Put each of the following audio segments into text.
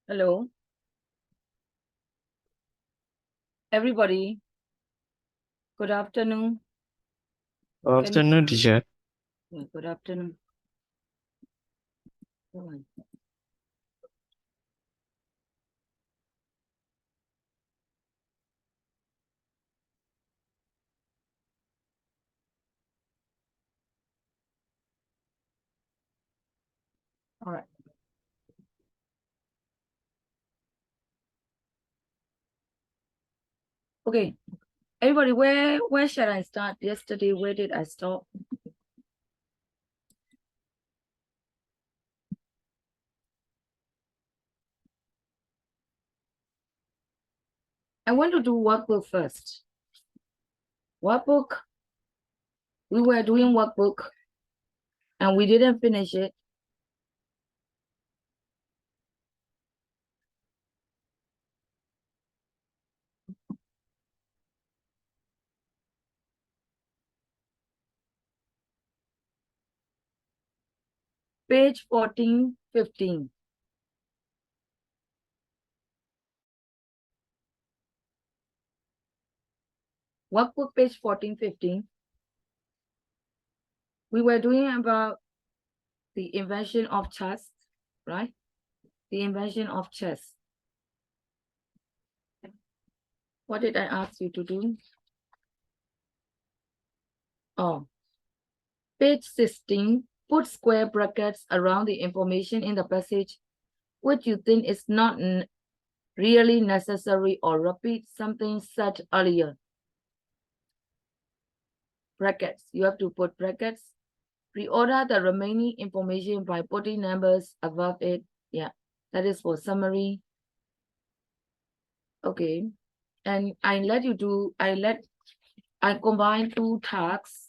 Hello. Everybody, good afternoon. Afternoon, teacher. Good afternoon. All right. Okay. Everybody, where shall I start? Yesterday, where did I stop? I want to do workbook first. Workbook. We were doing workbook and we didn't finish it. Page 14, 15. Workbook page 14, 15. We were doing about the invention of chess, right? The invention of chess. What did I ask you to do? Oh, page 16, put square brackets around the information in the passage which you think is not really necessary, or repeat something said earlier. Brackets, you have to put brackets. Reorder the remaining information by putting numbers above it. Yeah, that is for summary. Okay, and I combine two tasks.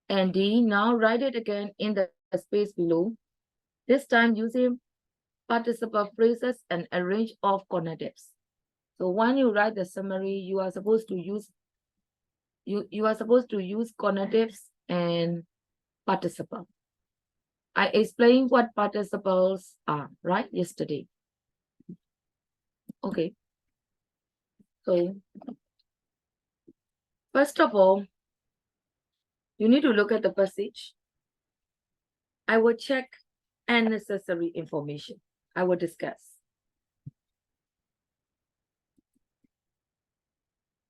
And D, now write it again in the space below. This time using participle phrases and a range of conectives. So when you write the summary, you are supposed to use conectives and participle. I explained what participles are, right, yesterday. Okay. So first of all, you need to look at the passage. I will check unnecessary information. I will discuss.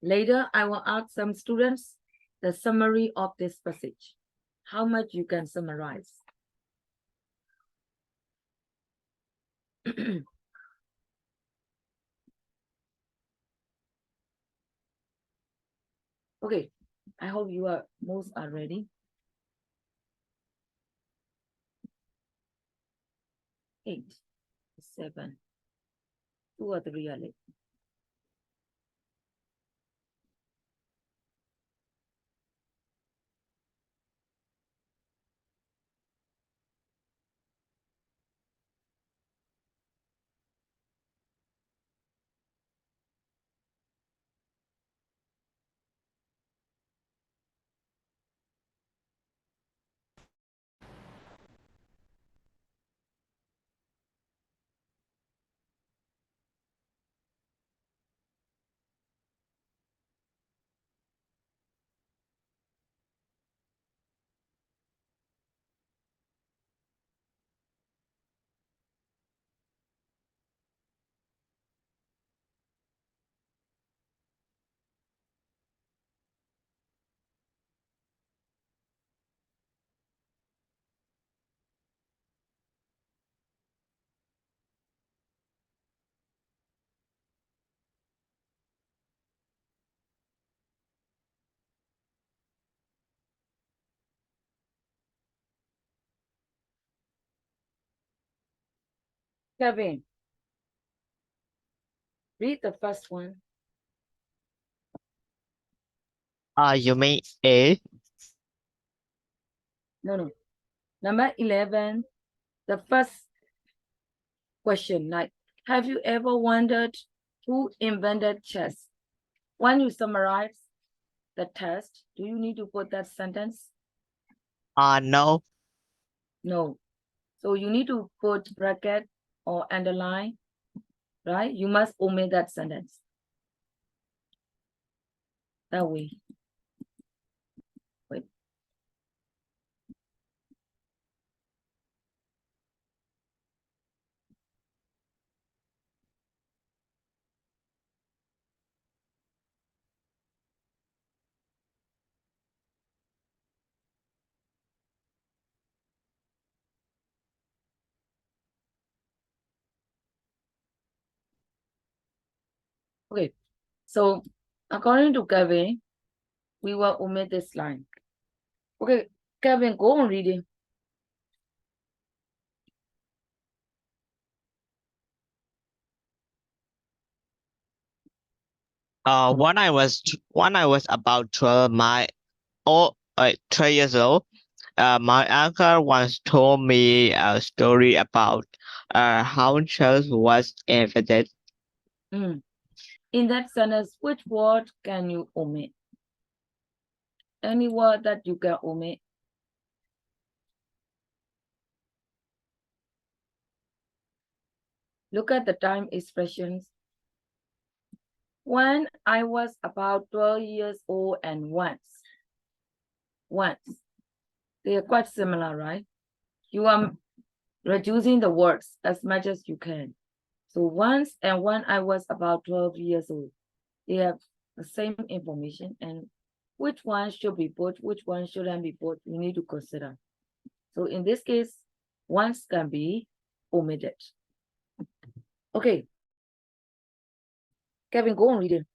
Later, I will ask some students the summary of this passage. How much you can summarize. Okay, I hope most are ready. 8, 7, 2 or 3 are late. Kevin, read the first one. You mean A? No. Number 11, the first question, like, have you ever wondered who invented chess? When you summarize the test, do you need to put that sentence? No. No. So you need to put bracket or underline right? You must omit that sentence. That way. Wait. Okay, so according to Kevin, we will omit this line. Okay, Kevin, go on reading. When I was about 3 years old, my uncle once told me a story about how chess was invented. In that sentence, which word can you omit? Any word that you can omit? Look at the time expressions. When I was about 12 years old and once. They are quite similar, right? You are reducing the words as much as you can. So once and when I was about 12 years old, they have the same information, and which one should be put, which one shouldn't be put, you need to consider. So in this case, once can be omitted. Okay. Kevin, go on reading.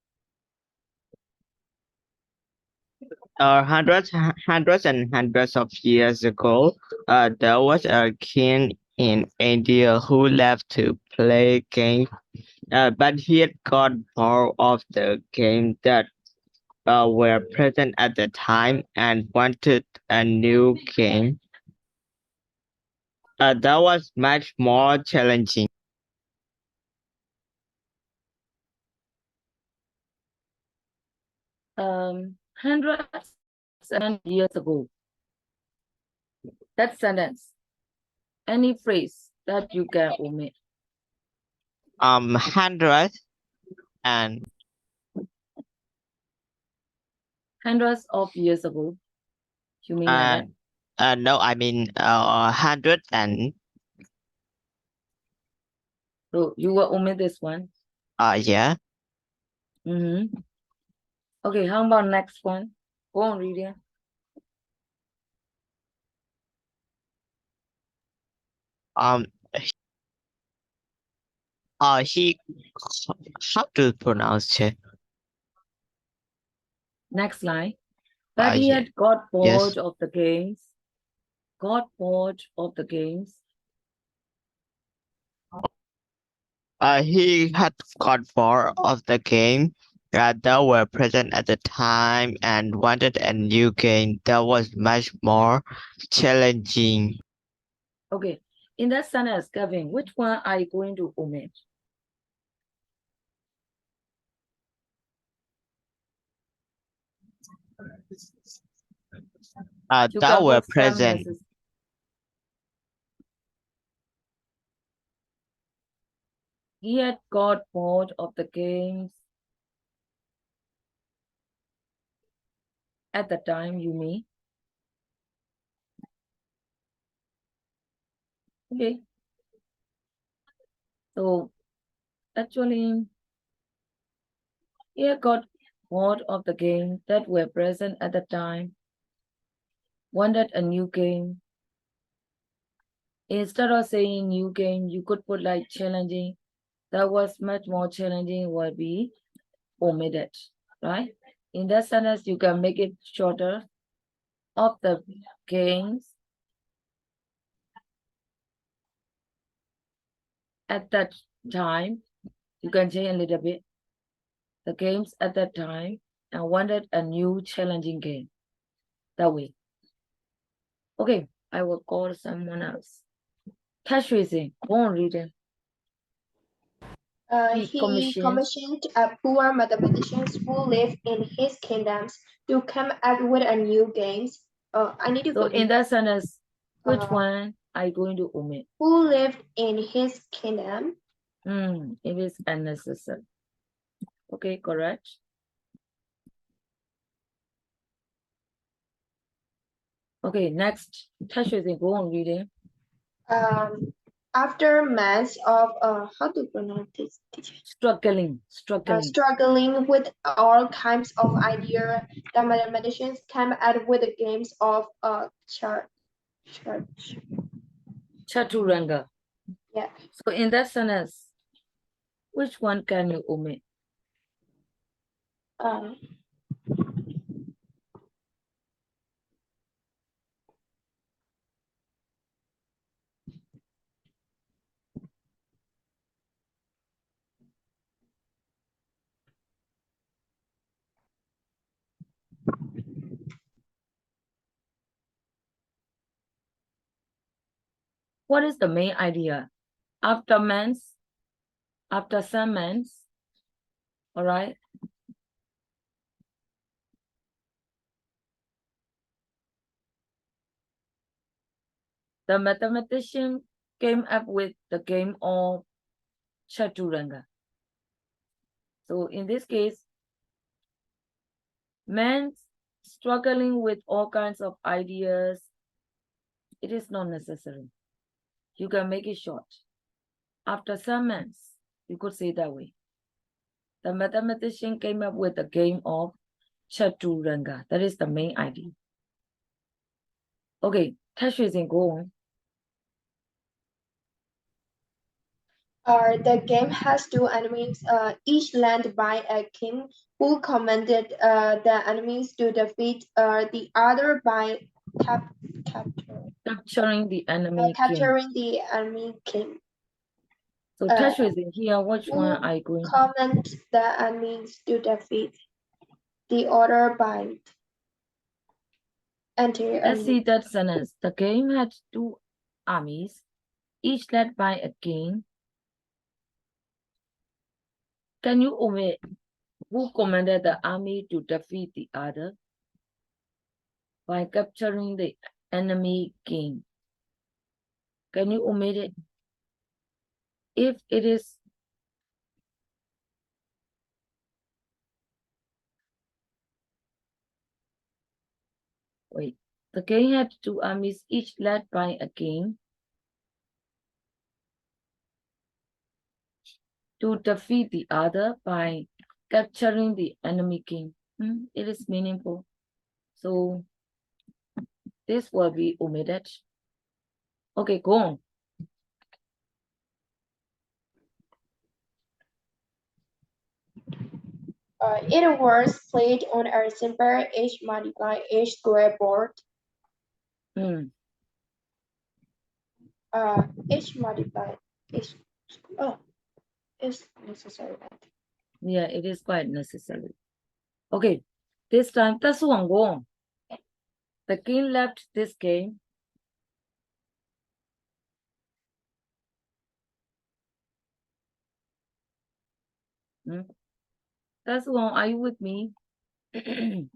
Hundreds and hundreds of years ago, there was a king in India who loved to play games, but he had got bored of the games that were present at the time and wanted a new game that was much more challenging. Hundreds and years ago. That sentence. Any phrase that you can omit. Hundreds and Hundreds of years ago. You mean like that? no, I mean 100 and So you will omit this one. yeah. Okay, how about next one? Go on, reading. He how to pronounce it? Next line. But he Yeah. had got bored Yes. of the games. Got bored of the games. He had got bored of the game that were present at the time and wanted a new game that was much more challenging. Okay, in that sentence, Kevin, which one are you going to omit? You That can were put some present. messages. He had got bored of the games at the time, you mean? Okay. So actually, he had got bored of the games that were present at the time, wanted a new game. Instead of saying new game, you could put like challenging. That was much more challenging would be omitted, right? In that sentence, you can make it shorter. Of the games at that time, you can change a little bit. The games at that time, and wanted a new challenging game. That way. Okay, I will call someone else. Cash raising, go on reading. He commissioned a poor mathematician who lived in his kingdoms to come up with a new games. I need to So in that sentence, which one are you going to omit? Who lived in his kingdom It is unnecessary. Okay, correct. Okay, next. Go on reading. After months of how to pronounce this? Struggling. Struggling with all kinds of ideas, the mathematicians came out with the games of Chaturanga. yeah. So in that sentence, which one can you omit? Um, What is the main idea? After some months, all right? The mathematician came up with the game of Chaturanga. So in this case, men struggling with all kinds of ideas, it is not necessary. You can make it short. After some months, you could say that way. The mathematician came up with the game of Chaturanga. That is the main idea. Okay, go on. The game has two enemies, each led by a king who commanded the enemies to defeat the other by Capturing the enemy king. capturing the enemy king. So here, which one are you going to? Command the enemies to defeat the other by Let's see that sentence. The game had two armies, each led by a king. Can you omit who commanded the army to defeat the other by capturing the enemy king? Can you omit it? If it is the king had two armies, each led by a king, to defeat the other by capturing the enemy king. It is meaningful. So this will be omitted. Okay, go on. It was played on a simple h multiply h square board. H multiply h. Oh, it's necessary. Yeah, it is quite necessary. Okay, this time, go on. The king left this game. One, are you with me? Go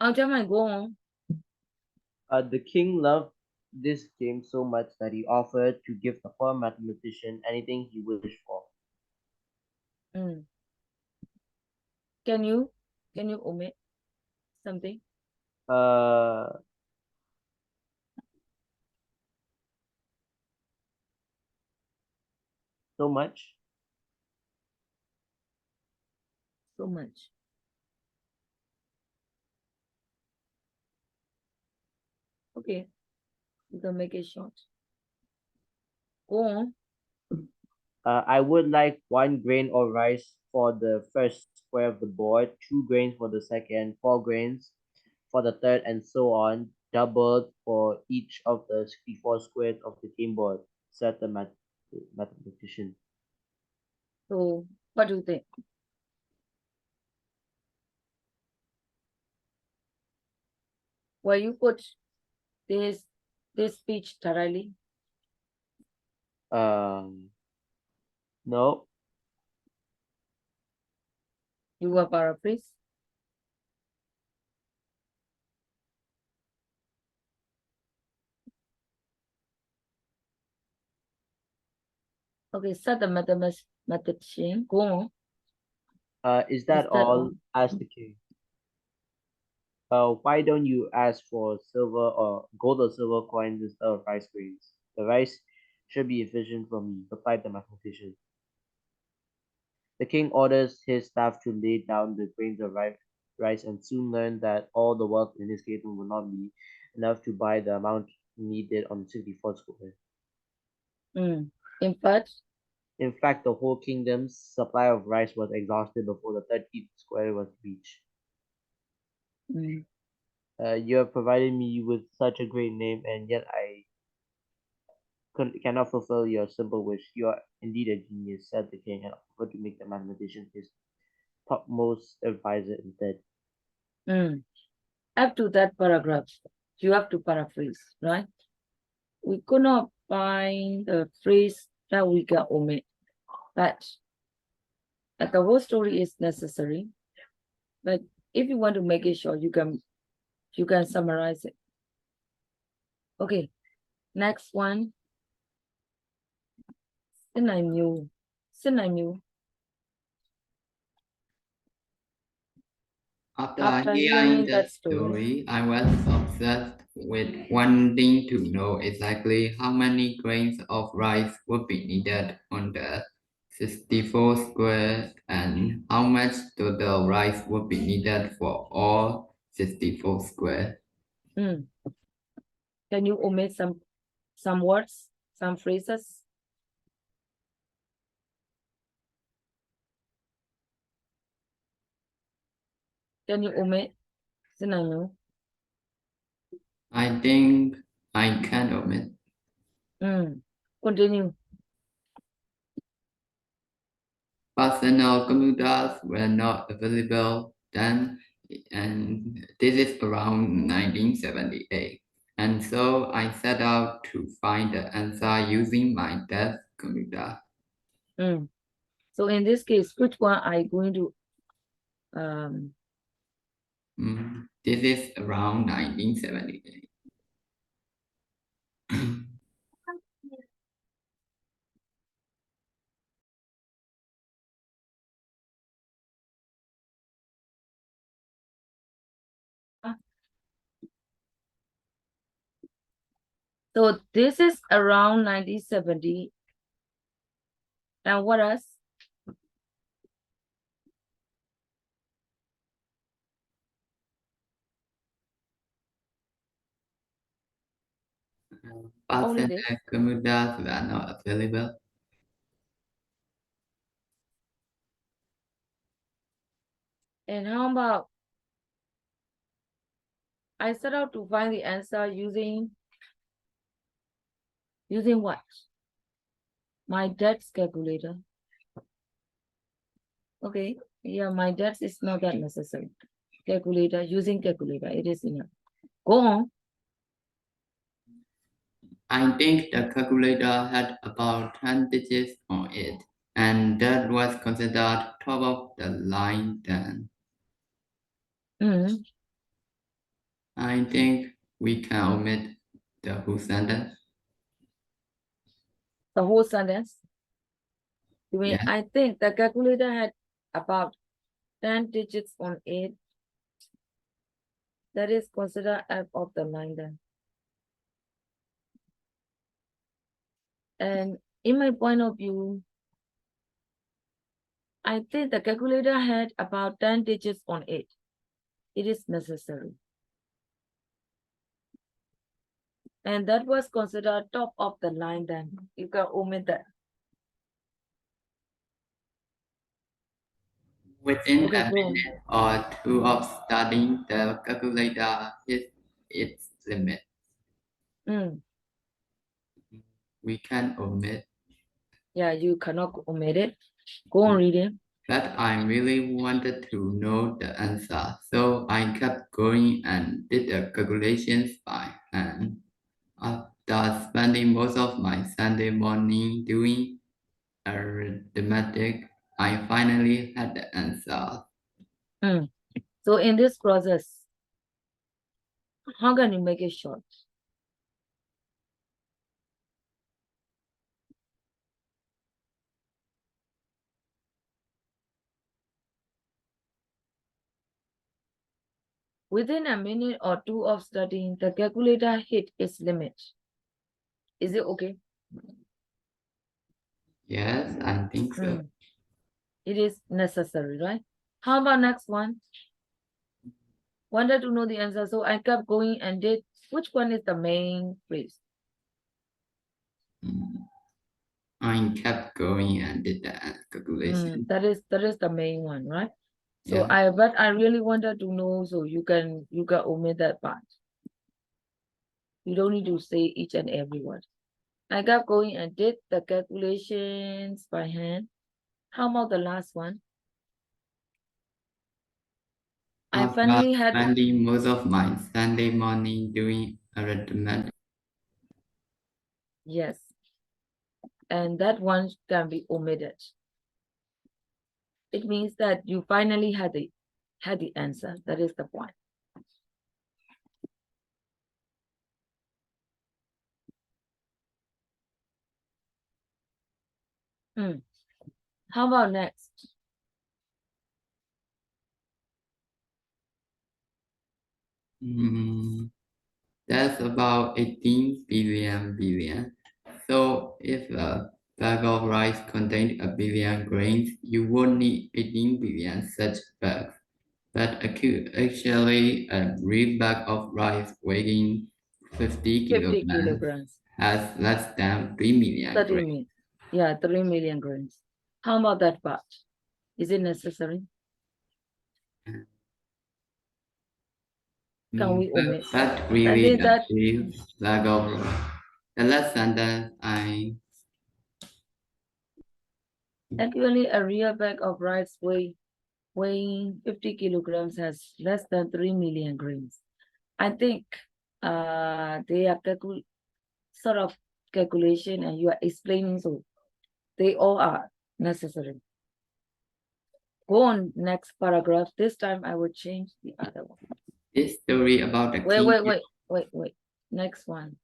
on. The king loved this game so much that he offered to give the poor mathematician anything he wished for. Can you omit something? So much. So much. Okay, you can make it short. Go on. I would like 1 grain of rice for the first square of the board, 2 grains for the second, 4 grains for the third, and so on, doubled for each of the 64 squares of the game board, said the mathematician. So, what do you think? Will you put this speech thoroughly? No. You will paraphrase? Okay, start the mathematician. Go on. Is that Is that all? all? Asked the king. Why don't you ask for silver or gold or silver coins instead of rice grains? The rice should be efficient for me, replied the mathematician. The king orders his staff to lay down the grains of rice and soon learned that all the wealth in his kingdom would not be enough to buy the amount needed on 64 square. In fact, The whole kingdom's supply of rice was exhausted before the 30th square was reached. mm, You have provided me with such a great name, and yet I cannot fulfill your simple wish. You are indeed a genius, said the king, and offered to make the mathematician his topmost advisor instead. up to that paragraph, you have to paraphrase, right? We could not find the phrase that we can omit, but the whole story is necessary. But if you want to make it short, you can summarize it. Okay, next one. Synonym. After hearing hearing that that story, I was obsessed with wanting to know exactly how many grains of rice would be needed on the 64 square and how much total rice would be needed for all 64 square. Can you omit some words, some phrases? Can you omit synonym? I think I can omit. Continue. Personal computers were not available then, and this is around 1978. And so I set out to find the answer using my desk computer. So in this case, which one are you going to This is around 1978. So this is around 1970. And what else? Only Personal this. computers were not available. And how about I set out to find the answer using what? My dad's calculator. Okay, yeah, my dad's is not that necessary. Calculator, using calculator, it is enough. Go on. I think the calculator had about 10 digits on it, and that was considered top of the line then. I think we can omit the whole sentence. The whole sentence. You mean, Yes. I think the calculator had about 10 digits on it. That is considered top of the line then. And in my point of view, I think the calculator had about 10 digits on it. It is necessary. And that was considered top of the line then. You can omit that. Within Okay, a go on. minute or two of starting, the calculator hit its limit. We can omit. Yeah, you cannot omit it. Go on reading. But I really wanted to know the answer, so I kept going and did the calculations by hand. After spending most of my Sunday morning doing arithmetic, I finally had the answer. So in this process, how can you make it short? Within a minute or two of studying, the calculator hit its limit. Is it okay? Yes, I think so. It is necessary, right? How about next one? Wanted to know the answer, so I kept going and did. Which one is the main phrase? I kept going and did the calculation. That is the main one, right? So Yeah. but I really wanted to know, so you can omit that part. You don't need to say each and every word. I kept going and did the calculations by hand. How about the last one? I After finally had. spending most of my Sunday morning doing arithmetic. Yes. And that one can be omitted. It means that you finally had the answer. That is the point. How about next? That's about 18 billion. So if a bag of rice contained a billion grains, you would need 18 billion such bags. But actually, a real bag of rice weighing 50 50 kilograms kilograms. has less than 3 million 30 grains. million. Yeah, 3 million grains. How about that part? Is it necessary? Can we omit? But really, think that the bag of rice. The last sentence, actually a real bag of rice weighing 50 kilograms has less than 3 million grains. I think they are sort of calculation and you are explaining, so they all are necessary. Go on next paragraph. This time I will change the other one. this story about the king. Wait. Next one.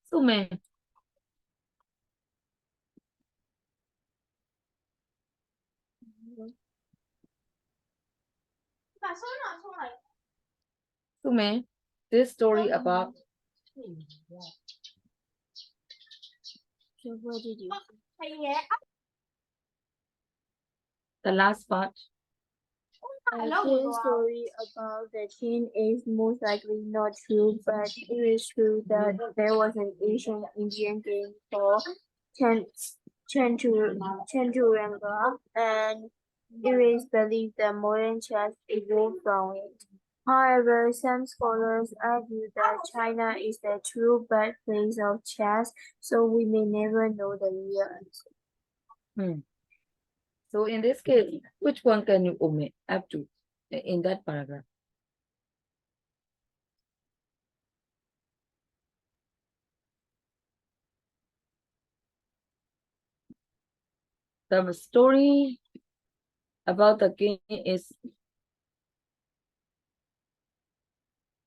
So man. So man, this story about. What did you? The last part. This story about the king is most likely not true, but it is true that there was an ancient Indian game called Chanturanga, and it is believed that modern chess evolved from it. However, some scholars argue that China is the true birthplace of chess, so we may never know the real answer. So in this case, which one can you omit up to in that paragraph? The story about the king is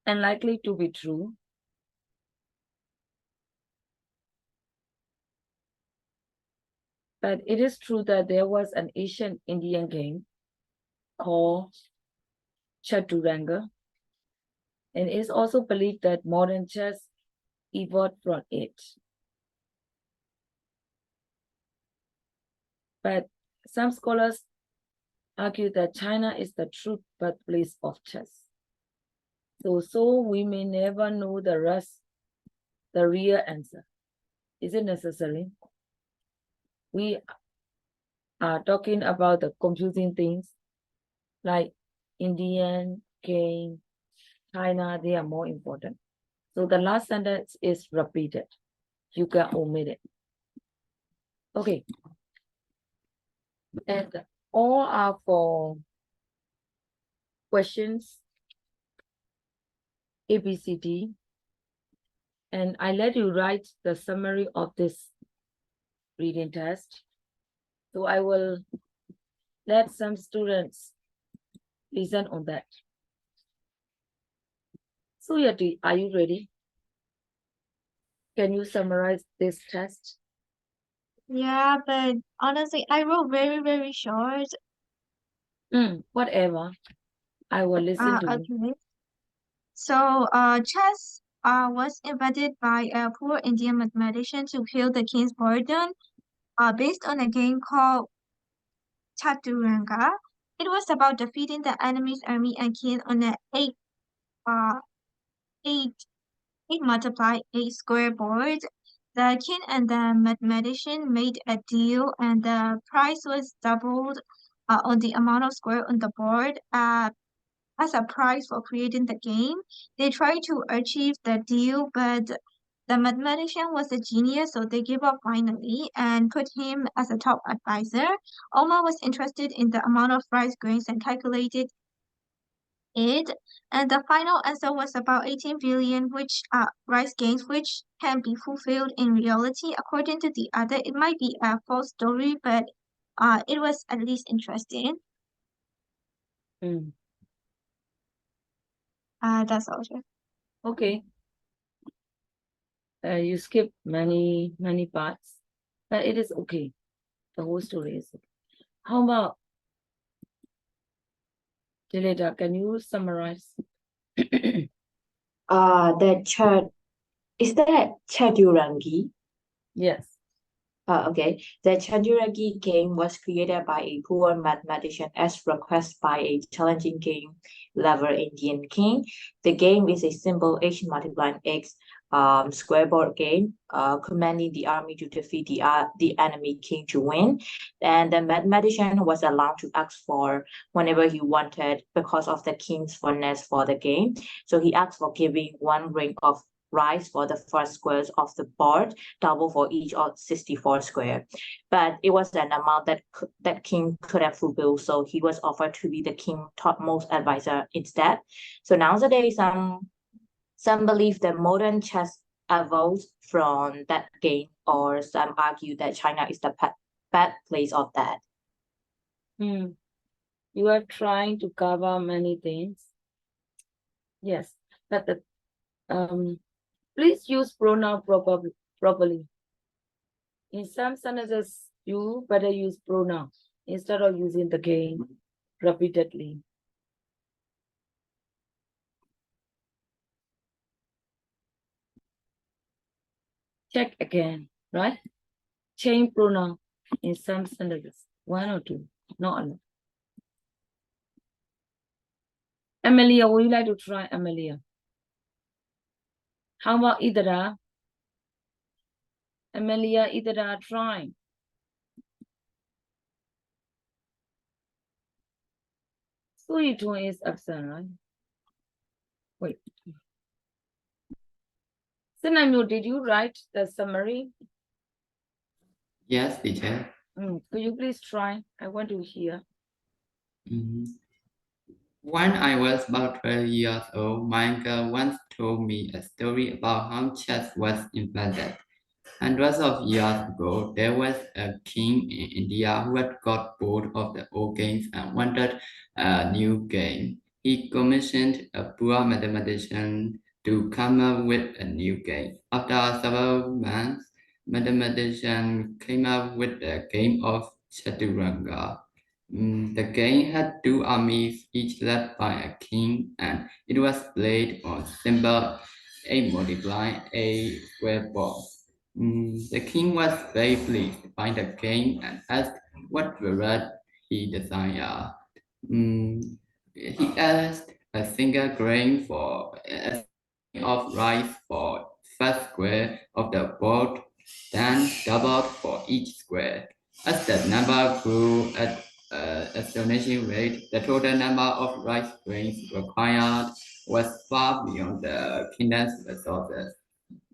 unlikely to be true. But it is true that there was an ancient Indian game called Chaturanga. And it is also believed that modern chess evolved from it. But some scholars argue that China is the true birthplace of chess. So we may never know the real answer. Is it necessary? We are talking about the confusing things like Indian, game, China, they are more important. So the last sentence is repeated. You can omit it. Okay. And all are for questions ABCD. And I let you write the summary of this reading test. So I will let some students listen on that. So Yati, are you ready? Can you summarize this test? Yeah, but honestly, I wrote very, very short. Whatever. I will listen to you. Okay. So, chess was invented by a poor Indian mathematician to kill the king's boredom, based on a game called Chaturanga. It was about defeating the enemy's army and king on an uh, eight, 8 multiply 8 square board. The king and the mathematician made a deal, and the price was doubled on the amount of square on the board. As a prize for creating the game. They tried to achieve the deal, but the mathematician was a genius, so they gave up finally and put him as a top advisor. Ohnmar was interested in the amount of rice grains and calculated it, and the final answer was about 18 billion, which rice gains, which can be fulfilled in reality. According to the other, it might be a false story, but it was at least interesting. Mm. That's all. Sure. Okay. You skip many parts, but it is okay. The whole story is okay. How about Dileda? Can you summarize? The chart is that Chadurangi? Yes. Okay. The Chadurangi game was created by a poor mathematician as requested by a challenging game level Indian king. The game is a simple H multiplying X square board game, commanding the army to defeat the enemy king to win. And the mathematician was allowed to ask for whenever he wanted because of the king's fondness for the game. So he asked for giving one ring of rice for the first squares of the board, double for each of 64 square. But it was an amount that king could have fulfilled, so he was offered to be the king topmost advisor instead. So nowadays, some believe that modern chess evolved from that game, or some argue that China is the bad place of that. You are trying to cover many things. Yes, but please use pronoun properly. In some sentences, you better use pronoun instead of using the game repeatedly. Check again, right? Change pronoun in some sentences, 1 or 2, not a lot. Amelia, would you like to try Amelia? How about Idara? Amelia, Idara, try. Suitun is absent, right? Wait. Sinamyo, did you write the summary? Yes, teacher. Could you please try? I want to hear. When I was about 12 years old, my uncle once told me a story about how chess was invented. Hundreds of years ago, there was a king in India who had got bored of the old games and wanted a new game. He commissioned a poor mathematician to come up with a new game. After several months, mathematician came up with the game of Chaturanga. The game had two armies, each led by a king, and it was played on simple a multiply a square board. The king was very pleased by the game and asked what variety he desired. He asked a single grain for a single grain of rice for first square of the board, then doubled for each square. As the number grew at an astonishing rate, the total number of rice grains required was far beyond the kingdom's resources.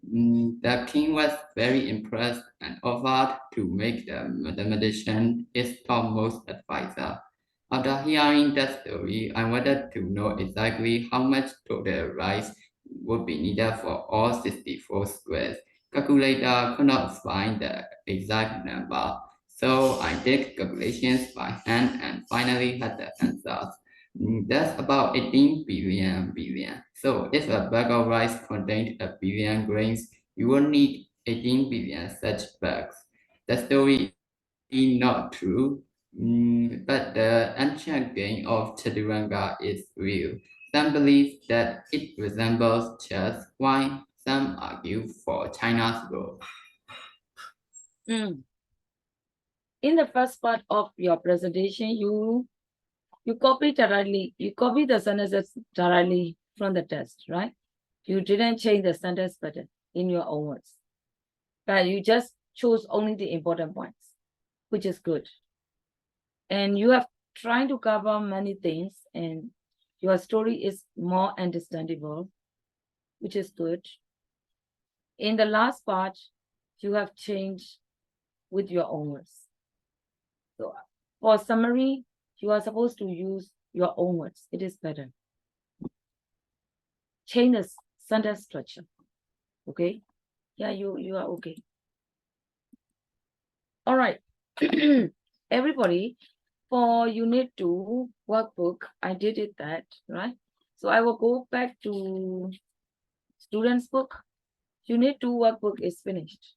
The king was very impressed and offered to make the mathematician his topmost advisor. After hearing that story, I wanted to know exactly how much total rice would be needed for all 64 squares. Calculator could not find the exact number, so I did calculations by hand and finally had the answers. That's about 18 billion. So if a bag of rice contained a billion grains, you will need 18 billion such bags. The story is not true. But the ancient game of chaturanga is real. Some believe that it resembles chess, while some argue for China's role. Mm. In the first part of your presentation, you copy the sentences thoroughly from the test, right? You didn't change the sentence pattern in your own words, but you just chose only the important points, which is good. And you have trying to cover many things, and your story is more understandable, which is good. In the last part, you have changed with your own words. So for summary, you are supposed to use your own words. It is better. Change the sentence structure. Okay? Yeah, you are okay. All right. Everybody, for unit 2 workbook, I did it that, right? So I will go back to students book. Unit 2 workbook is finished.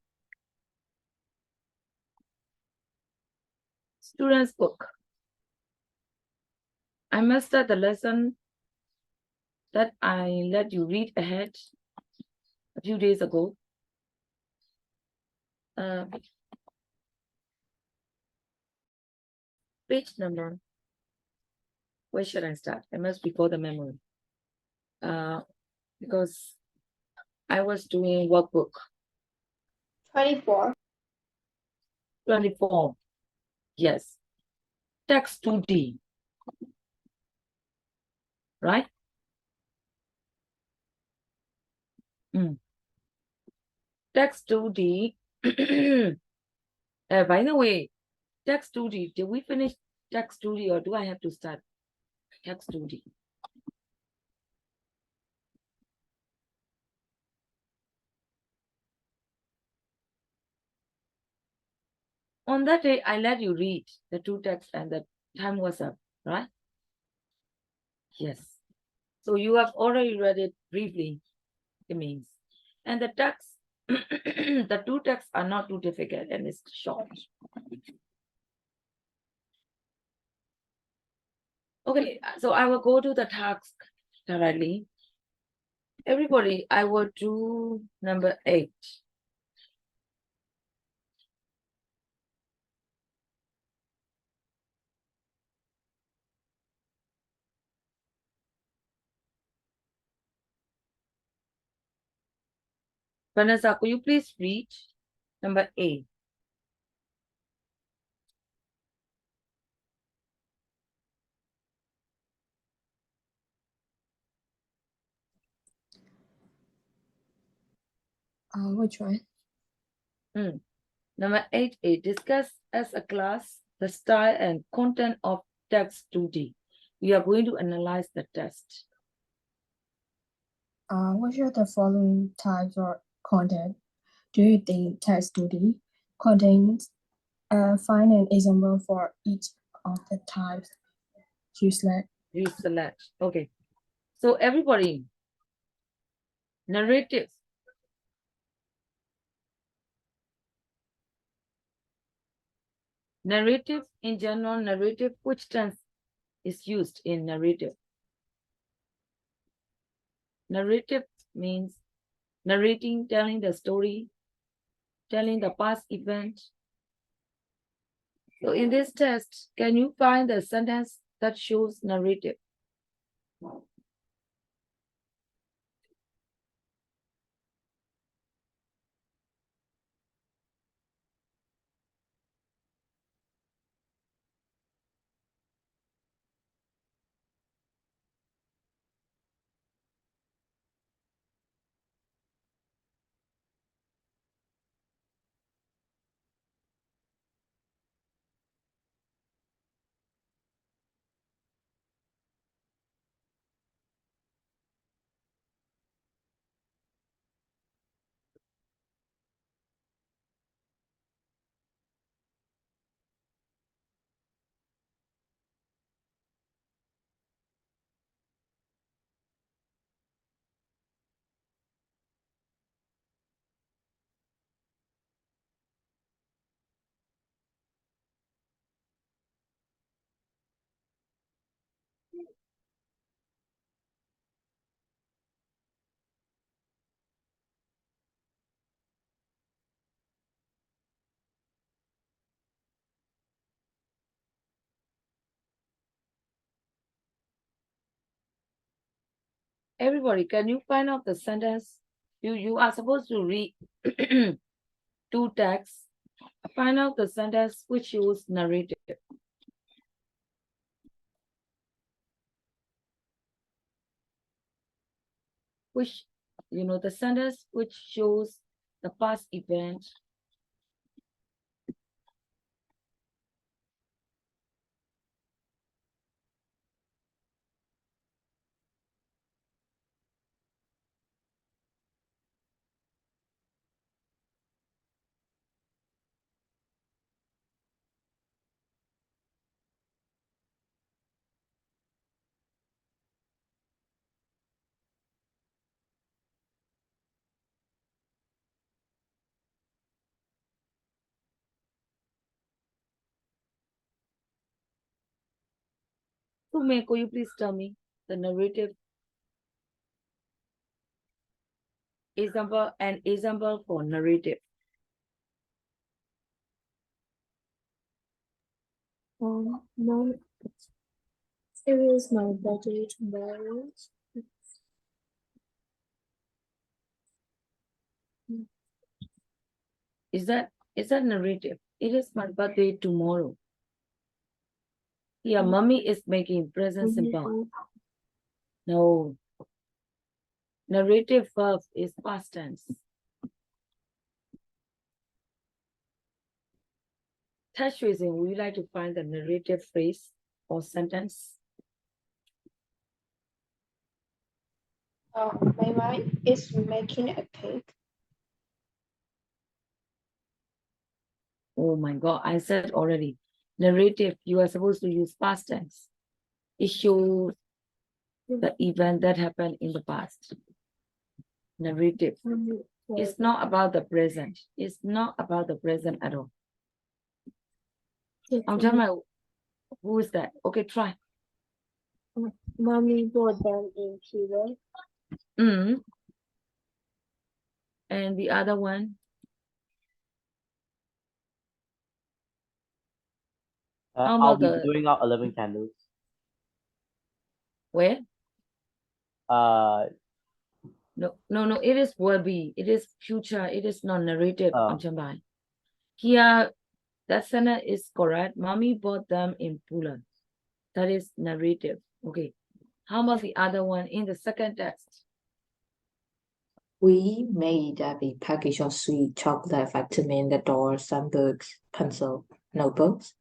Students book. I mastered the lesson that I let you read ahead a few days ago. Page number. Where should I start? I must recall the memory. Because I was doing workbook 24. 24. Yes. Text 2D. Right? Text 2D. By the way, text 2D, did we finish text 2D or do I have to start text 2D? On that day, I let you read the two texts and the time was up, right? Yes. So you have already read it briefly, it means. And the text, the two texts are not too difficult and it's short. Okay, so I will go to the task thoroughly. Everybody, I will do number 8. Vanessa, could you please read number 8? Which one? Number 8A, discuss as a class the style and content of text 2D. We are going to analyze the text. Which of the following types or content do you think text 2D contains? Find an example for each of the types you select. You select. Okay. So everybody, narrative. Narrative in general, narrative, which tense is used in narrative? Narrative means narrating, telling the story, telling the past event. So in this test, can you find the sentence that shows narrative? Everybody, can you find out the sentence? You are supposed to read two texts. Find out the sentence which use narrative. Which, the sentence which shows the past event. So, May, could you please tell me the narrative example for narrative? No, it is my birthday tomorrow. Is that narrative? It is my birthday tomorrow. Yeah, mommy is making presents in box. No. Narrative verb is past tense. Touch raising, would you like to find the narrative phrase or sentence? My wife is making a cake. Oh my God, I said already. Narrative, you are supposed to use past tense. It shows the event that happened in the past. Narrative. It's not about the present. It's not about the present at all. I'm telling you, who is that? Okay, try. Mommy bought them in Cuba. And the other one? How I'll about be the blowing out 11 candles. where? Uh, No, it is will be. It is future. It is not narrative. Oh. I'm Chambai. Here, that sentence is correct. Mommy bought them in Pula. That is narrative. Okay. How about the other one in the second text? We made up a package of sweet chocolate, vitamin, the door, some books, pencil, notebooks.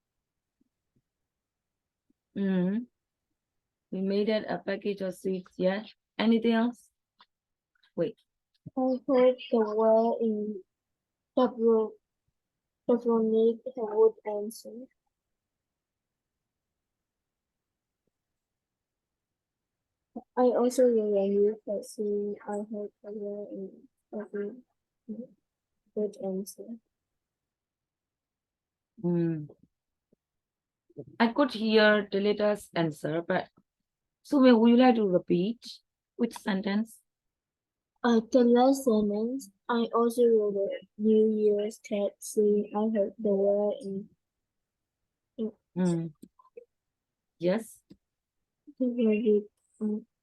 We made it a package of sweets. Yeah. Anything else? Wait. I heard the word in Dubrovnik would answer. I also read a new person. I heard the word in Dubrovnik would answer. I could hear the letters answer, but Sume, would you like to repeat which sentence? The last sentence, I also read a New Year's cat saying I heard the word in Yes. Dubrovnik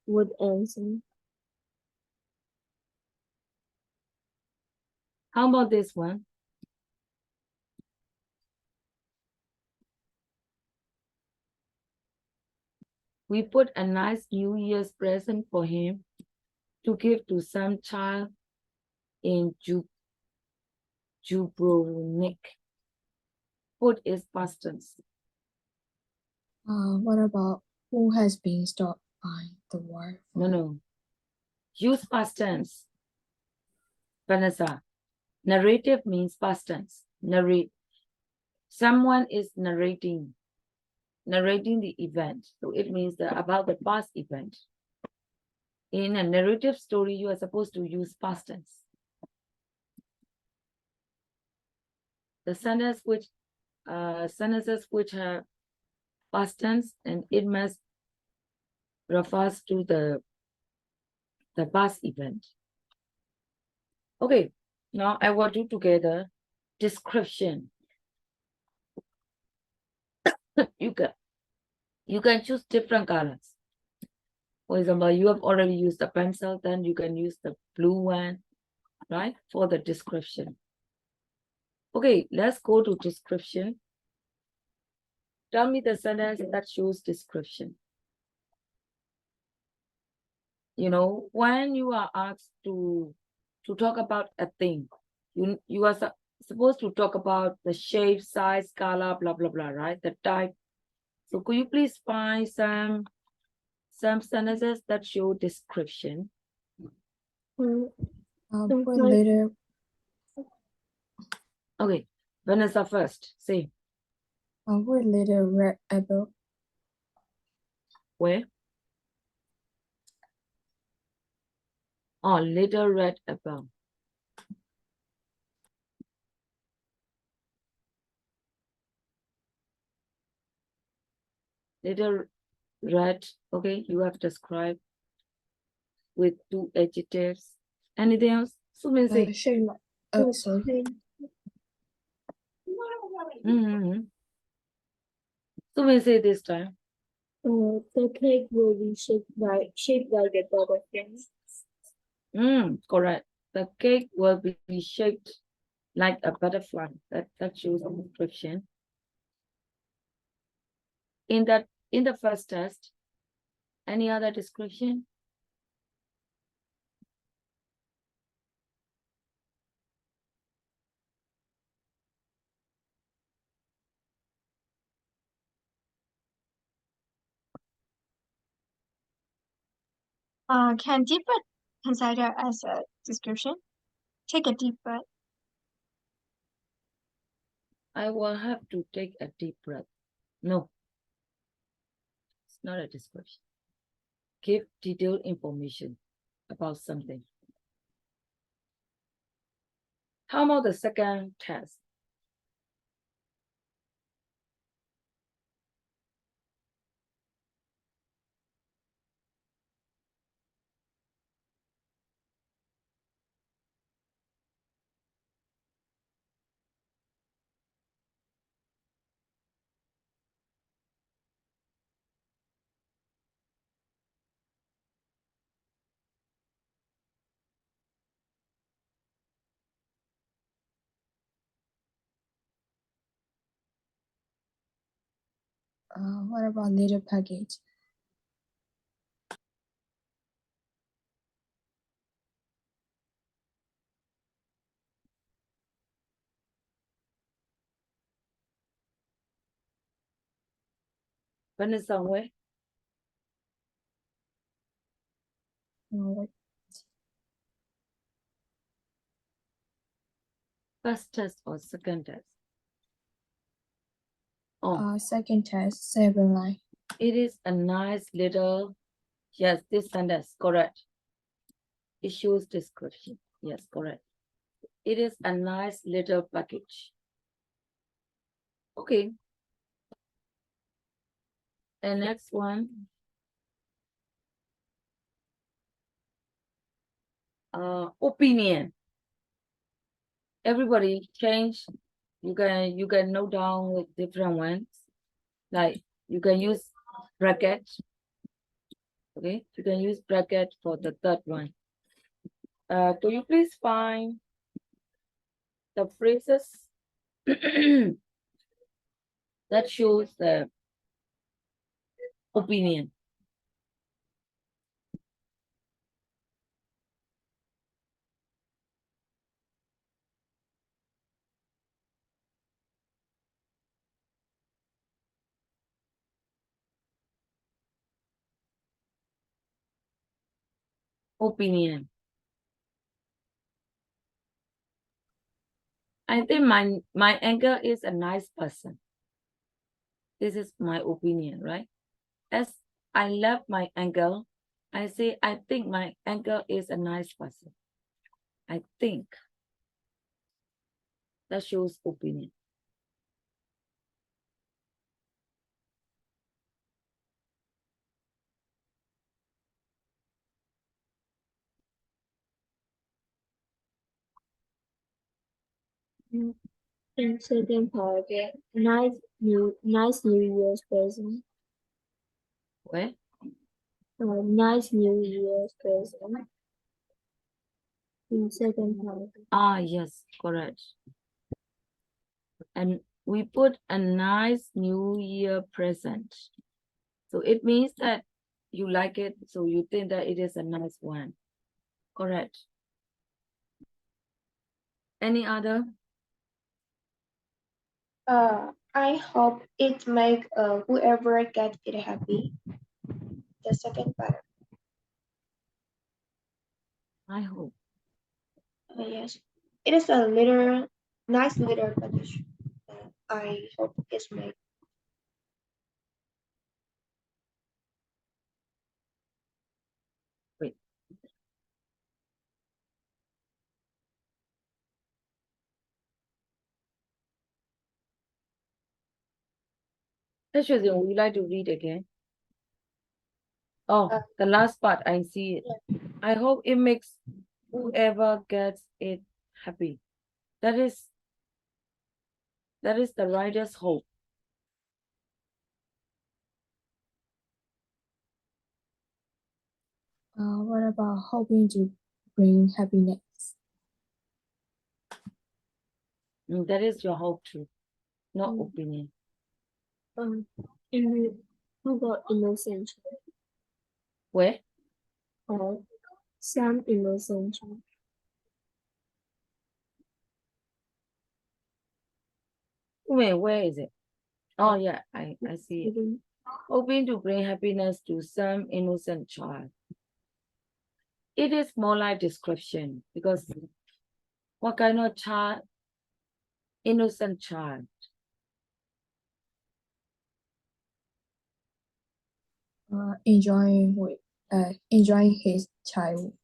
would answer. How about this one? We put a nice New Year's present for him to give to some child in Dubrovnik. Put is past tense. What about who has been stopped by the war? No. Use past tense. Vanessa. Narrative means past tense. Narrate. Someone is narrating the event. So it means about the past event. In a narrative story, you are supposed to use past tense. The sentences which have past tense and it must refers to the past event. Okay, now I will do together description. You can choose different colors. For example, you have already used the pencil, then you can use the blue one, right, for the description. Okay, let's go to description. Tell me the sentence that shows description. You know, when you are asked to talk about a thing, you are supposed to talk about the shape, size, color, blah, blah, blah, right? The type. So could you please find some sentences that show description? What letter? Okay, Vanessa first, say. What letter red apple? Where? Oh, little red apple. Little red, okay, you have described with 2 adjectives. Anything else? Sumin say. Shape like. Sorry. Sumin say this time. The cake will be shaped like a butterfly. Correct. The cake will be shaped like a butterfly. That shows the description. In the first test, any other description? Can deep breath consider as a description? Take a deep breath. I will have to take a deep breath. No, it's not a description. Give detailed information about something. How about the second test? What about little package? Vanessa, where? First test or second test? Oh, Second test, 7 line. it is a nice little, yes, this sentence, correct. It shows description. Yes, correct. It is a nice little package. Okay. And next one. Opinion. Everybody change. You can note down with different ones. Like you can use bracket. Okay, you can use bracket for the third one. Could you please find the phrases that shows the opinion? Opinion. I think my uncle is a nice person. This is my opinion, right? As I love my uncle, I say I think my uncle is a nice person. I think. That shows opinion. And second paragraph, nice New Year's present. Where? Nice New Year present. In second part. Ah, yes, correct. And we put a nice New Year present. So it means that you like it, so you think that it is a nice one. Correct. Any other? I hope it make whoever get it happy. The second part. I hope. Yes, it is a little nice little petition. I hope it's made. Wait. Actually, would you like to read again? Oh, the last part, I see it. I hope it makes whoever gets it happy. That is the writer's hope. What about hoping to bring happiness? That is your hope too, not opinion. How about innocent child? Where? Some innocent child. Wait, where is it? Oh yeah, I see it. Mhm. Hoping to bring happiness to some innocent child. It is more like description because what kind of child? Innocent child. Enjoying his childhood.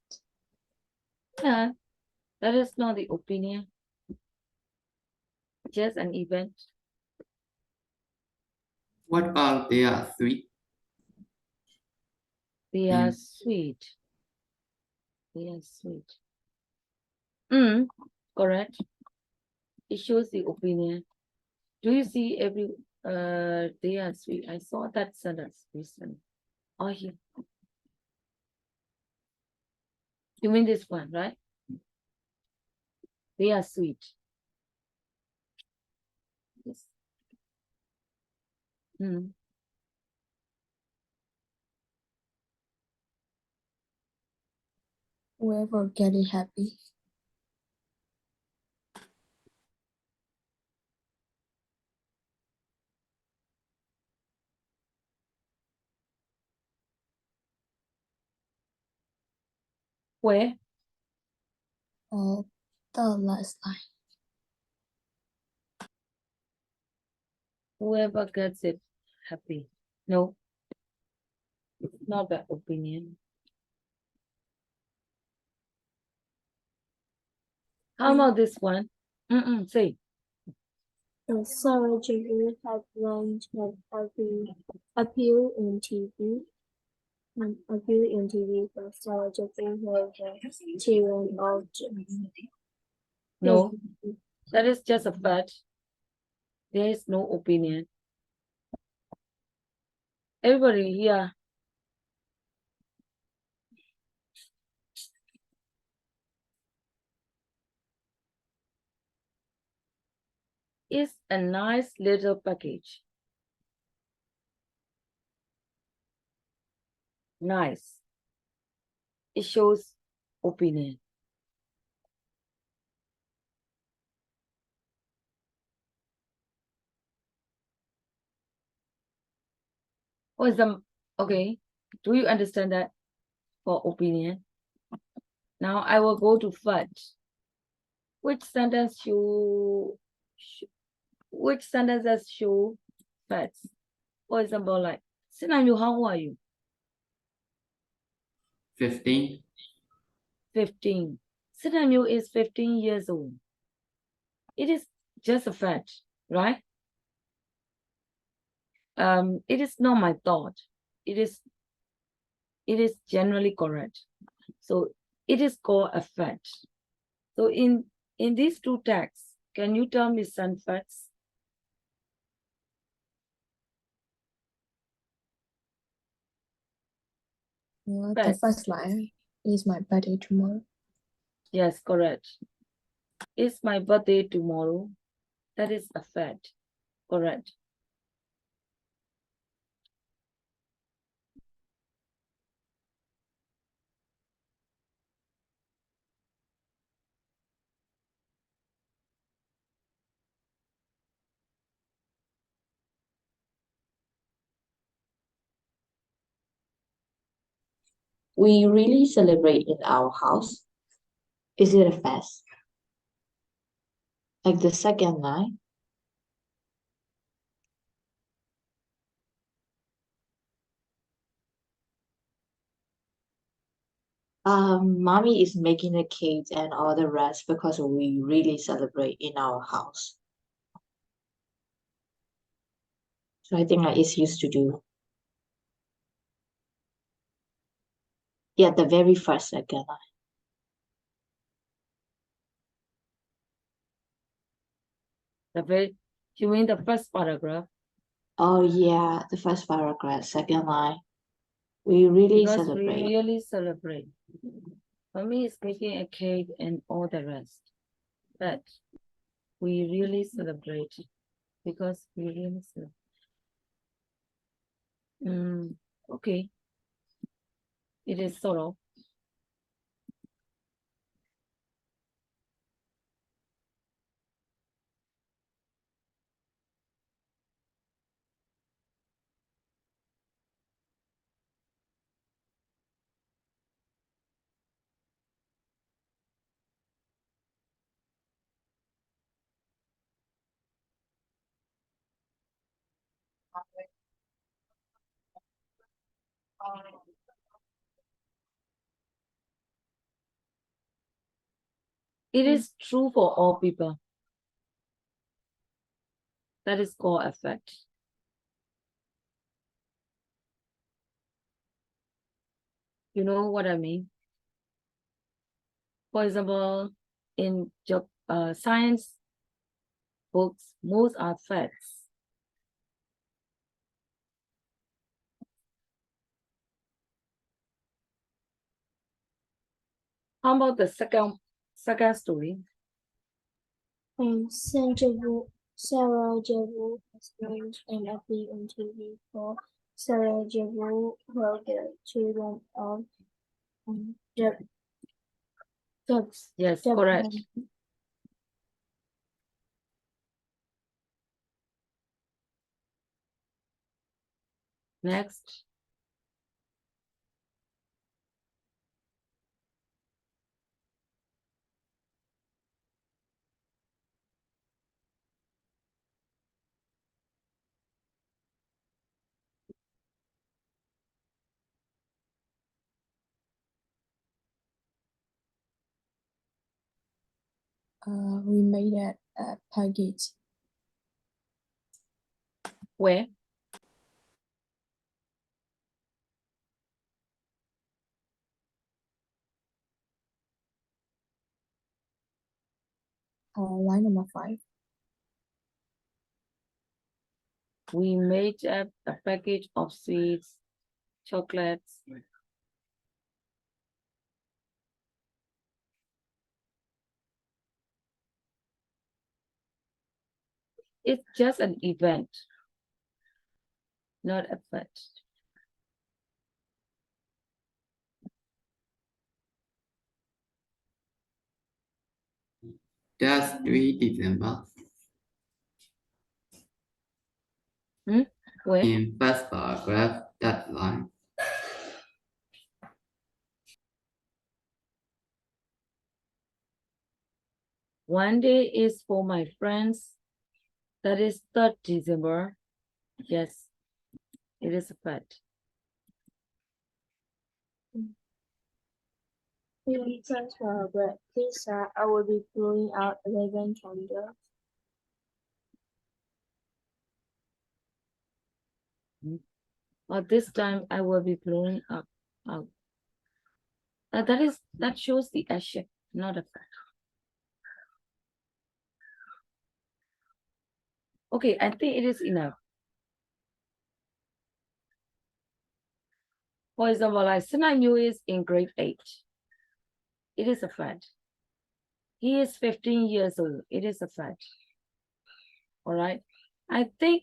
Yeah, that is not the opinion. Just an event. What about they are sweet? They are sweet. They are sweet. Correct. It shows the opinion. Do you see every they are sweet? I saw that sentence recently. Oh here. You mean this one, right? They are sweet. Yes. Whoever get it happy. Where? The last line. Whoever gets it happy. No, it's not that opinion. How about this one? Say. Sarah Jeffrey headlines have appeared in TV. Appeared in TV, but Sarah Jeffrey has children of No, that is just a fact. There is no opinion. Everybody here. Is a nice little package. Nice. It shows opinion. What is the okay? Do you understand that for opinion? Now I will go to fudge. Which sentence which sentences show facts? For example, like, Sinayu, how old are you? 15. 15. Sinayu is 15 years old. It is just a fact, right? It is not my thought. It is generally correct. So it is called a fact. So in these two texts, can you tell me some facts? The Fact. first line is my birthday tomorrow. Yes, correct. It's my birthday tomorrow. That is a fact. Correct. We really celebrate in our house. Is it a fest? Like the second line? Mommy is making the cake and all the rest because we really celebrate in our house. So I think that it's used to do. Yeah, the very first second line. You mean the first paragraph? Oh yeah, the first paragraph, second line. We really Because celebrate. we really celebrate. Mommy is making a cake and all the rest. But we really celebrate because we really celebrate. Okay. It is sort of. It is true for all people. That is called a fact. You know what I mean? For example, in science books, most are facts. How about the second story? Sarajevo has launched an appeal on TV for Sarajevo for the children of Dubs. Yes, correct. Next. We made a package. Where? Line number 5. We made up a package of sweets, chocolates. It's just an event, not a fact. That's 3 December. Where? In first paragraph, that line. One day is for my friends. That is 3rd December. Yes, it is a fact. In first paragraph, please sir, I will be blowing out 11 candles. But this time I will be blowing up out. That shows the action, not a fact. Okay, I think it is enough. For example, like Sinanyu is in grade 8. It is a fact. He is 15 years old. It is a fact. All right. I think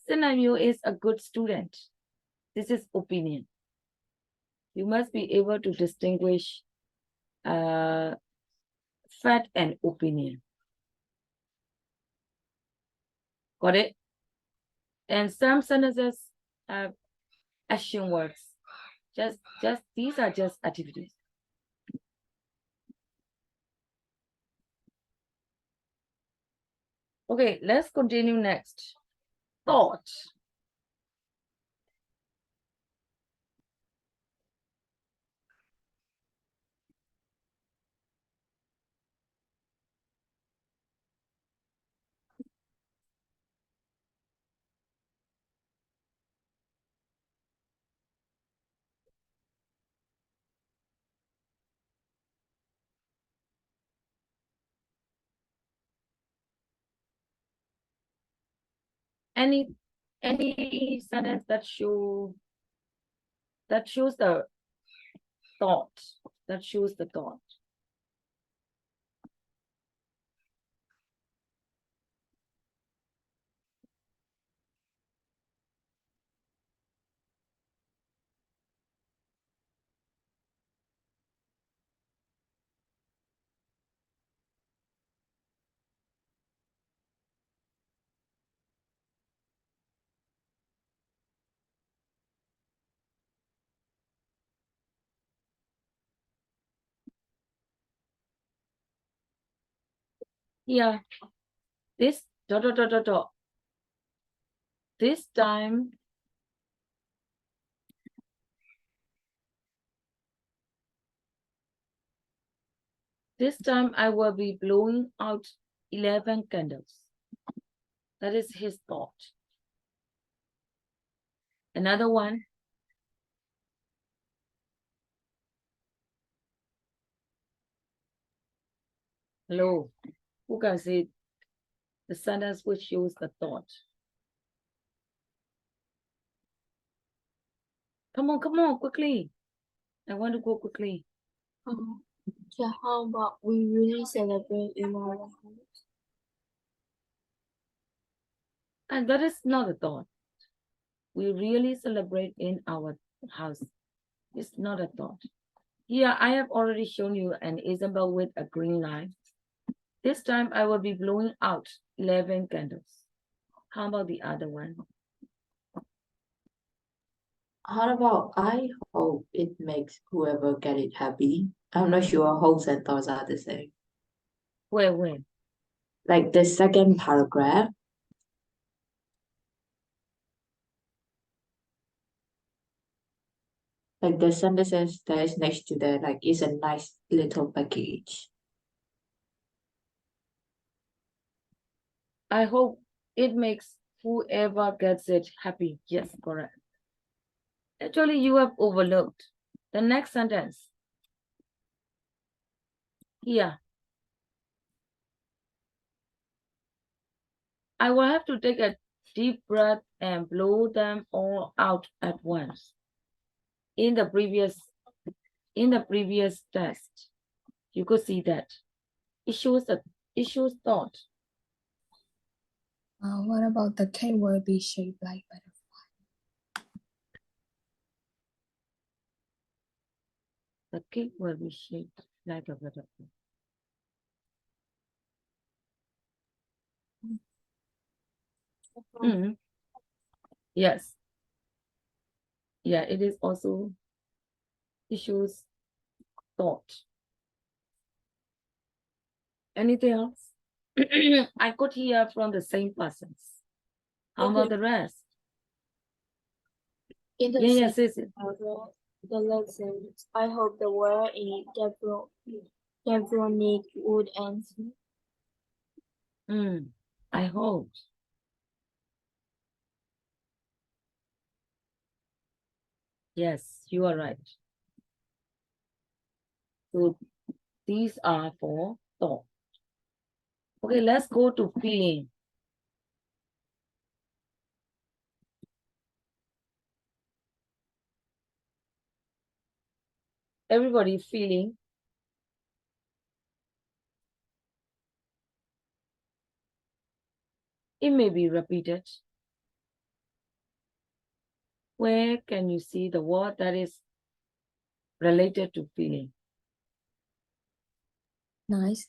Sinanyu is a good student. This is opinion. You must be able to distinguish fact and opinion. Got it? And some sentences have action words. Just these are just activities. Okay, let's continue next. Thought. Any sentence that shows the thought, that shows the thought. Yeah, this dot dot dot dot dot. This time I will be blowing out 11 candles. That is his thought. Another one. Hello. Who can say the sentence which shows the thought? Come on, quickly. I want to go quickly. Yeah, how about we really celebrate in our house? And that is not a thought. We really celebrate in our house. It's not a thought. Here, I have already shown you an example with a green line. This time I will be blowing out 11 candles. How about the other one? How about I hope it makes whoever get it happy? I'm not sure hopes and thoughts are the same. Where? Like the second paragraph, like the sentences that is next to that, like is a nice little package. I hope it makes whoever gets it happy. Yes, correct. Actually, you have overlooked the next sentence. Here. I will have to take a deep breath and blow them all out at once. In the previous test, you could see that. It shows thought. What about the cake will be shaped like butterfly? The cake will be shaped like a butterfly. Yes. Yeah, it is also, it shows thought. Anything else? I could hear from the same persons. How about the rest? In the Yes. the lessons, I hope the war in Dubrovnik would end. I hope. Yes, you are right. So these are for thought. Okay, let's go to feeling. Everybody feeling? It may be repeated. Where can you see the word that is related to feeling? Nice.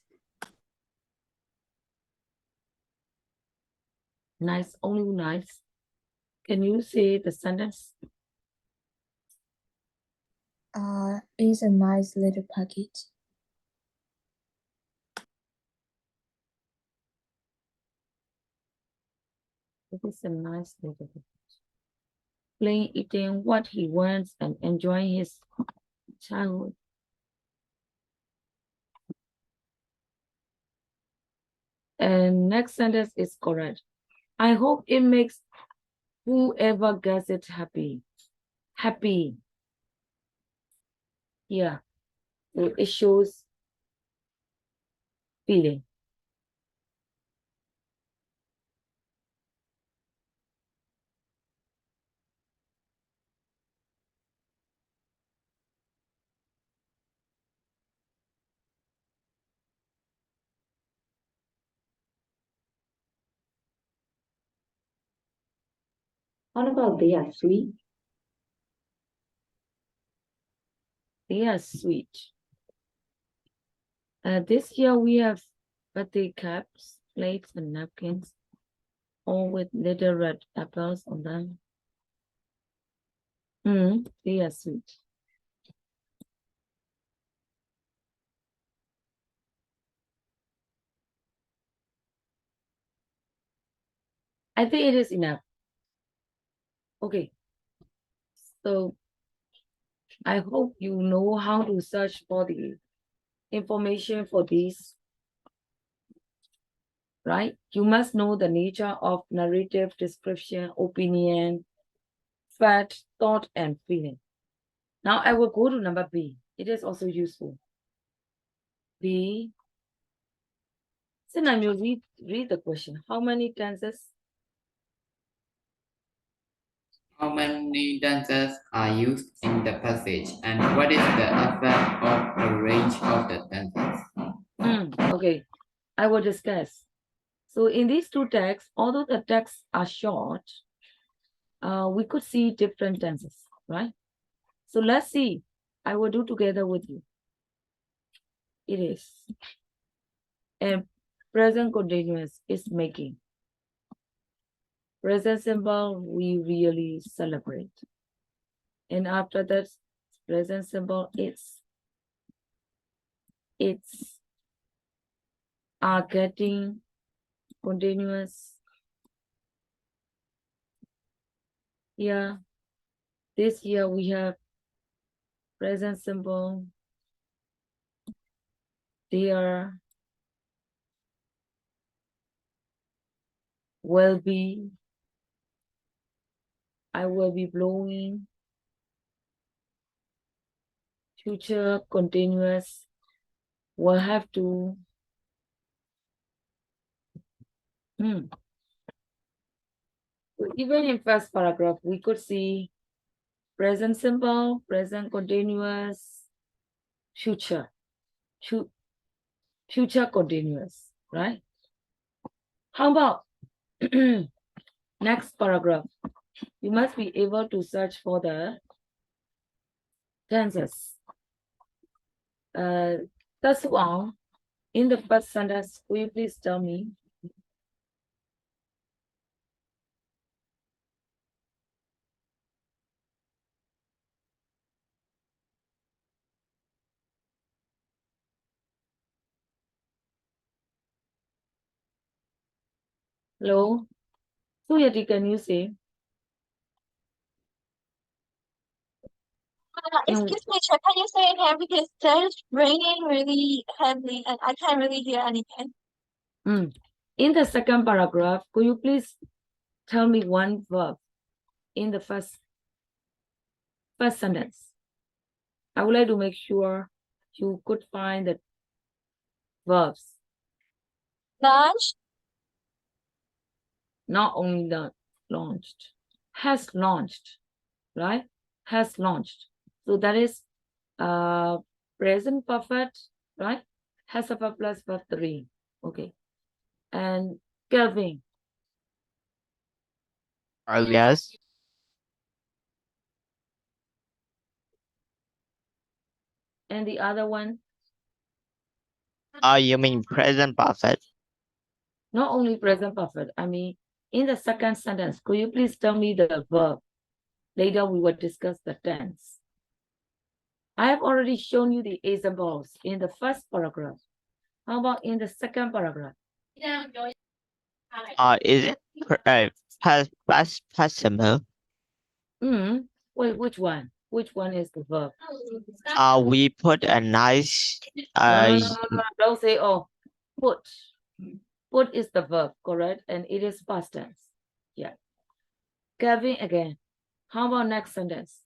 Nice, only nice. Can you say the sentence? It's a nice little package. It is a nice little bit. Playing, eating what he wants, and enjoying his childhood. And next sentence is correct. I hope it makes whoever gets it happy. Happy. Yeah. So it shows feeling. What about they are sweet? They are sweet. This year we have birthday caps, plates, and napkins, all with little red apples on them. They are sweet. I think it is enough. Okay. So I hope you know how to search for the information for these, right? You must know the nature of narrative, description, opinion, fact, thought, and feeling. Now I will go to number B. It is also useful. B. So now you read the question. How many tenses? How many tenses are used in the passage, and what is the effect of the range of the tenses? Okay, I will discuss. So in these two texts, although the texts are short, we could see different tenses, right? So let's see. I will do together with you. It is. And present continuous is making. Present simple, we really celebrate. And after that, present simple, it's are getting continuous. Yeah. This year we have present simple. They are, will be, I will be blowing, future continuous, will have to. Even in first paragraph, we could see present simple, present continuous, future, future continuous, right? How about next paragraph? You must be able to search for the tenses. That's one. In the first sentence, will you please tell me? Hello? Suyati, can you say? Excuse me, sir, can you say it again because there's raining really heavily and I can't really hear anything. In the second paragraph, could you please tell me one verb in the first sentence? I would like to make sure you could find the verbs. Lunch, Not only the launched, has launched, right? Has launched. So that is Present perfect, right? Has a verb plus verb 3. Okay. And Kelvin, Yes. and the other one, You mean present perfect? not only present perfect, I mean, in the second sentence, could you please tell me the verb? Later we will discuss the tense. I have already shown you the examples in the first paragraph. How about in the second paragraph? Is it past simple? Wait, which one? Which one is the verb? We put a nice No. Don't say, oh, put. Put is the verb, correct? And it is past tense. Yeah. Kevin again. How about next sentence?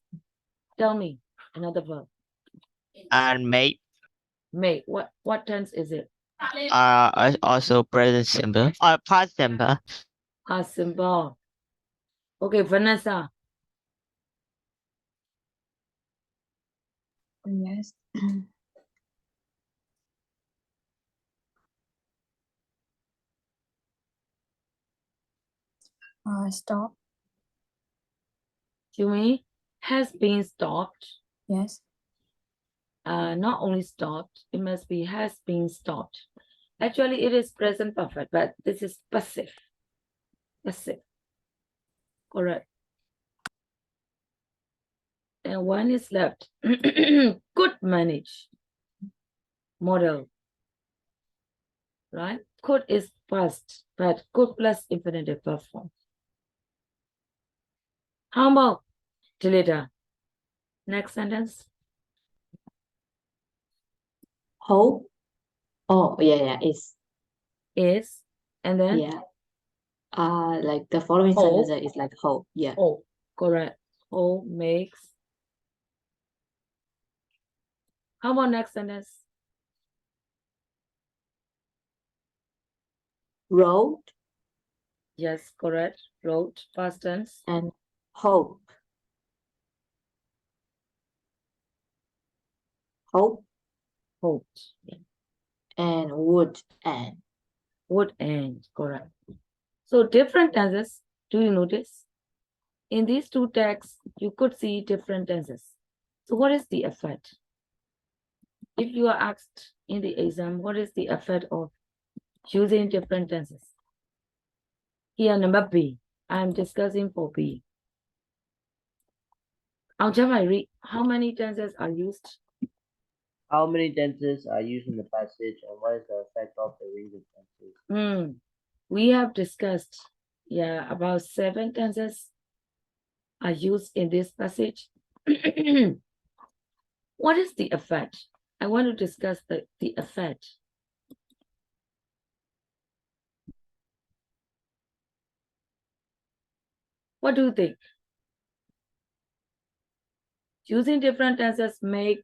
Tell me another verb. and make Make. What tense is it? also present simple past simple. Past simple. Okay, Vanessa. Yes. Stop. Jimmy has been stopped. Yes. Not only stopped, it must be has been stopped. Actually, it is present perfect, but this is passive. Passive. Correct. And one is left. Could manage. Model. Right? Could is past, but could plus infinitive verb form. How about Delita? Next sentence. Hope. Oh, yeah, Is, and then yeah. Like the following Hope. sentence is like hope. Yeah. Oh, correct. Oh, makes. How about next sentence? Road Yes, correct. Wrote, past tense. and hope. Hope Hoped. and would and. Would end, correct. So different tenses, do you notice? In these two texts, you could see different tenses. So what is the effect? If you are asked in the exam, what is the effect of using different tenses? Here, number B, I'm discussing for B. I'll tell my read, how many tenses are used? How many tenses are used in the passage, and what is the effect of the reading tenses? We have discussed, about 7 tenses are used in this passage. What is the effect? I want to discuss the effect. What do you think? Using different tenses makes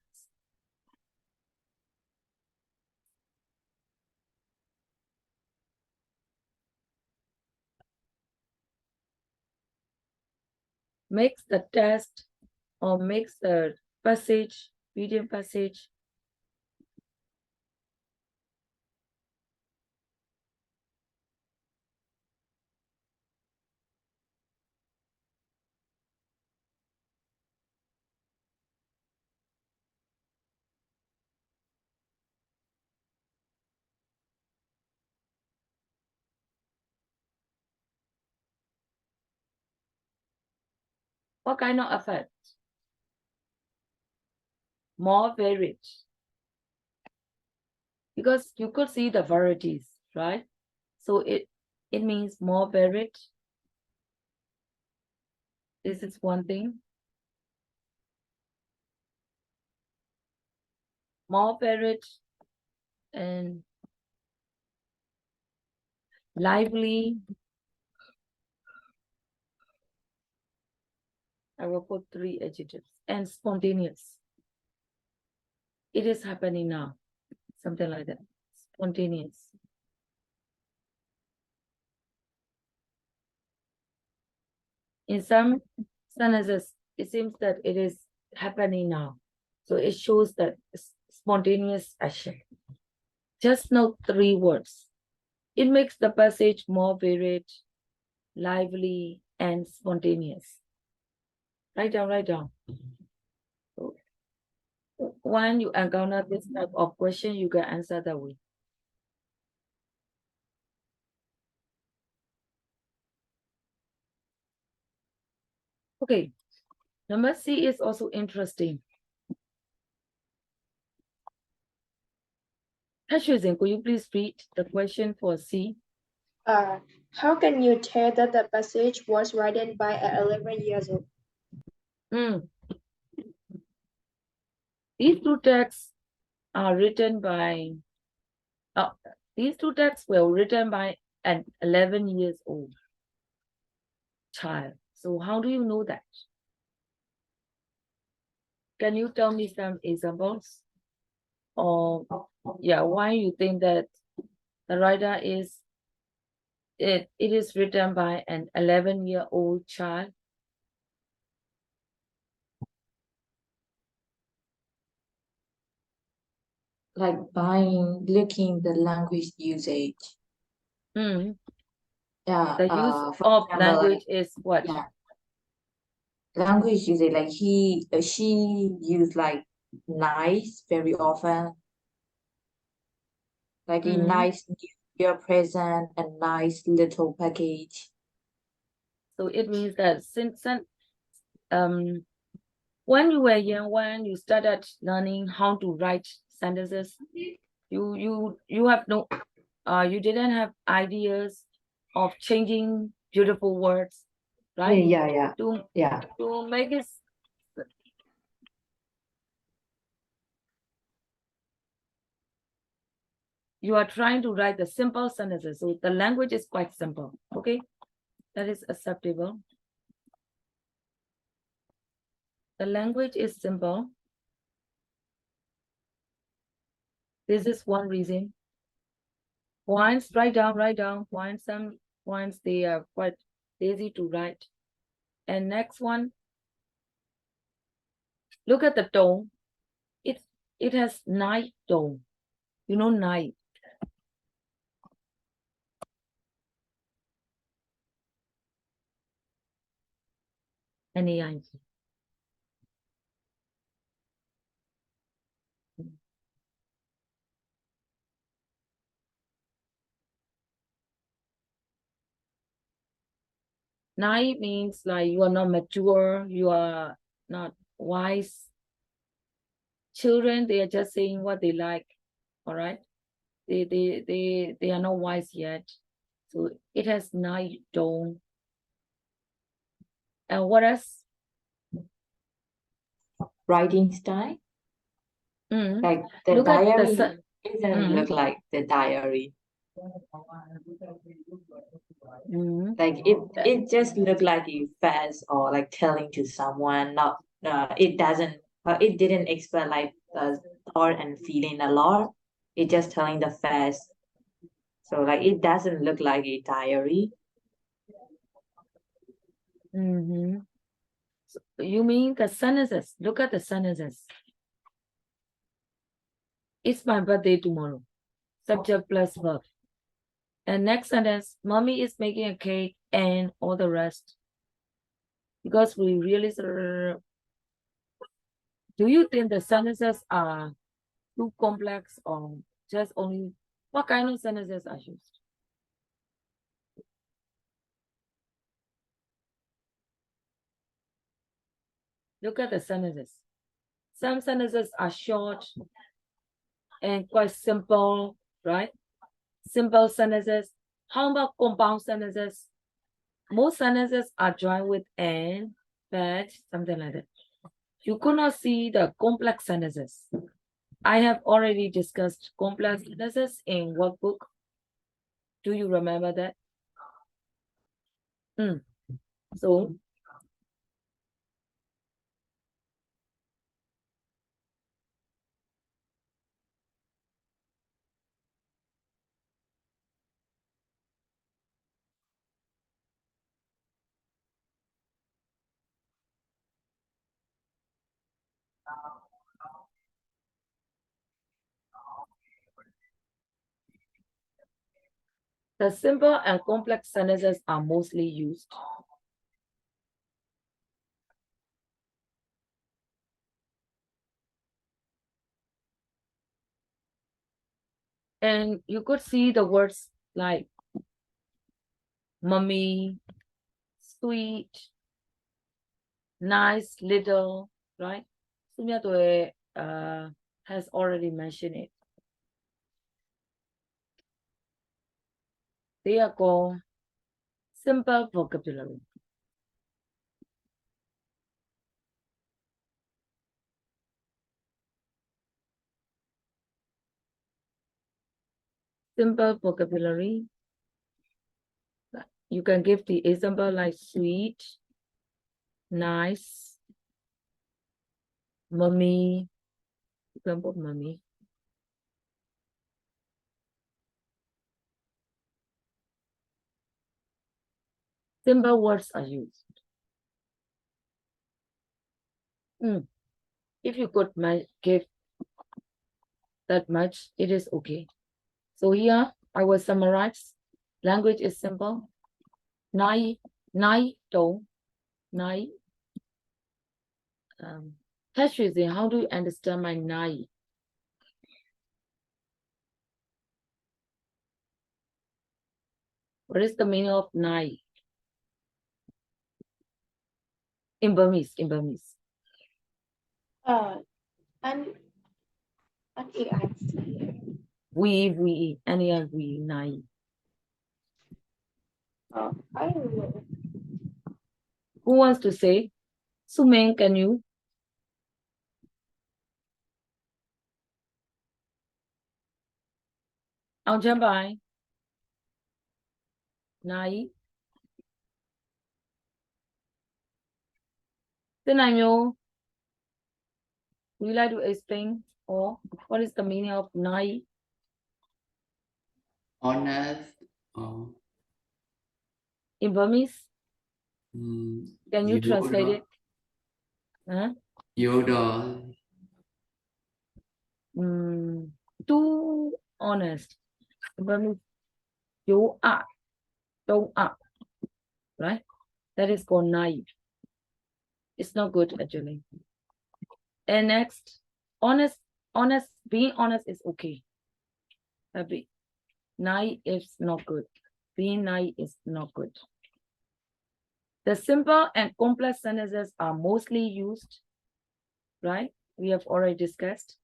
the test or makes the passage, reading passage, what kind of effect? More varied. Because you could see the varieties, right? So it means more varied. This is one thing. More varied and lively. I will put 3 adjectives. And spontaneous. It is happening now. Something like that. Spontaneous. In some sentences, it seems that it is happening now. So it shows that spontaneous action. Just note 3 words. It makes the passage more varied, lively, and spontaneous. Write down. So, when you encounter this type of question, you can answer that way. Okay, number C is also interesting. Tashuzin, could you please read the question for C? How can you tell that the passage was written by an 11 years old? These two texts are written by, these two texts were written by an 11 years old child. So how do you know that? Can you tell me some examples? Or yeah, why you think that the writer is, it is written by an 11-year-old child? Like by looking the language usage. Yeah. The use for of example, language like, is what? yeah. Language usage, like she used like nice very often. Like a nice New Year present, a nice little package. So it means that since when you were young, when you started learning how to write sentences, you have no, you didn't have ideas of changing beautiful words, right? Yeah. To make it, you are trying to write the simple sentences, so the language is quite simple. Okay, that is acceptable. The language is simple. This is one reason. Points, write down. Points, they are quite easy to write. And next one, look at the tone. It has night tone. You know, night. N-A-I-T. Night means like you are not mature, you are not wise. Children, they are just saying what they like. All right. They are not wise yet. So it has night tone. And what else? Writing style. Like the Look at diary the doesn't look like the diary. Like it just look like a fast or like telling to someone. Not it doesn't. It didn't express like thought and feeling a lot. It just telling the fast. So like it doesn't look like a diary. So you mean the sentences? Look at the sentences. It's my birthday tomorrow. Subject plus verb. And next sentence, mommy is making a cake and all the rest. Because we really, do you think the sentences are too complex or just only, what kind of sentences are used? Look at the sentences. Some sentences are short and quite simple, right? Simple sentences. How about compound sentences? Most sentences are joined with and, but, something like that. You could not see the complex sentences. I have already discussed complex sentences in workbook. Do you remember that? So, The simple and complex sentences are mostly used. And you could see the words like mummy, sweet, nice, little, right? Sumyatoe has already mentioned it. They are called simple vocabulary. Simple vocabulary. You can give the example like sweet, nice, mummy. You can put mummy. Simple words are used. If you could give that much, it is okay. So here I will summarize. Language is simple. Nai, do, nai. Tashwizi, how do you understand my nai? What is the meaning of nai? In Burmese, in Burmese. An EIC. We, we, nai. I don't know. Who wants to say? Sumeng, can you? Ao Jambai. Nai. Then I know. Would you like to explain or what is the meaning of nai? Honest. In Burmese? Can you Yếu translate đó. it? Huh? Yếu đó. Too honest. In Burmese, you are, don't are, right? That is called naive. It's not good actually. And next, honest, being honest is okay. Happy. Naive is not good. Being naive is not good. The simple and complex sentences are mostly used, right? We have already discussed.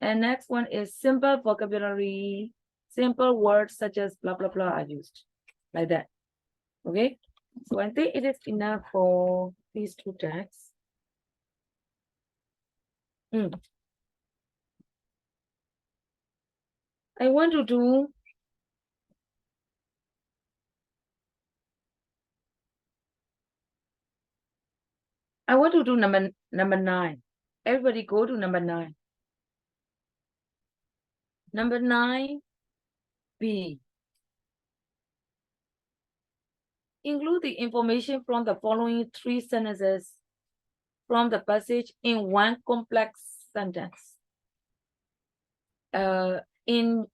And next one is simple vocabulary. Simple words such as blah, blah, blah are used like that. Okay. So I think it is enough for these two texts. I want to do number 9. Everybody go to number 9. Number 9, B. Include the information from the following 3 sentences from the passage in one complex sentence. In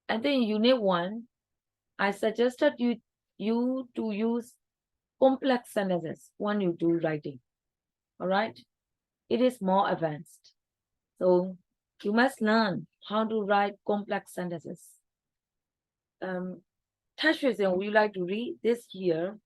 I think unit 1, I suggested you to use complex sentences when you do writing. All right, it is more advanced. So you must learn how to write complex sentences. Tashwizi, would you like to read this year?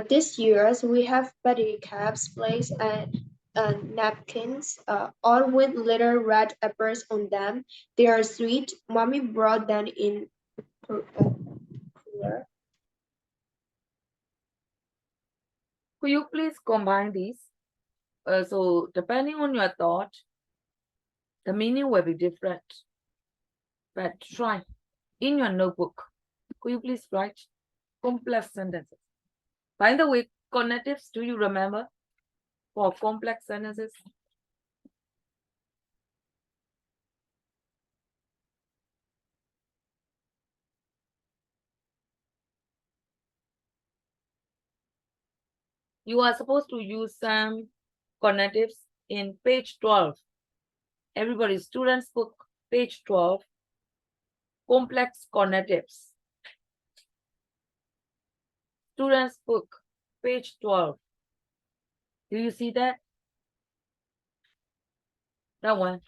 This year we have buddy caps, plates, and napkins, all with little red apples on them. They are sweet. Mommy brought them in cooler. Could you please combine these? So depending on your thought, the meaning will be different. But try in your notebook. Could you please write complex sentences? By the way, connectives, do you remember for complex sentences? You are supposed to use some connectives in page 12. Everybody, students book, page 12. complex conectives. Students book, page 12. Do you see that? That one.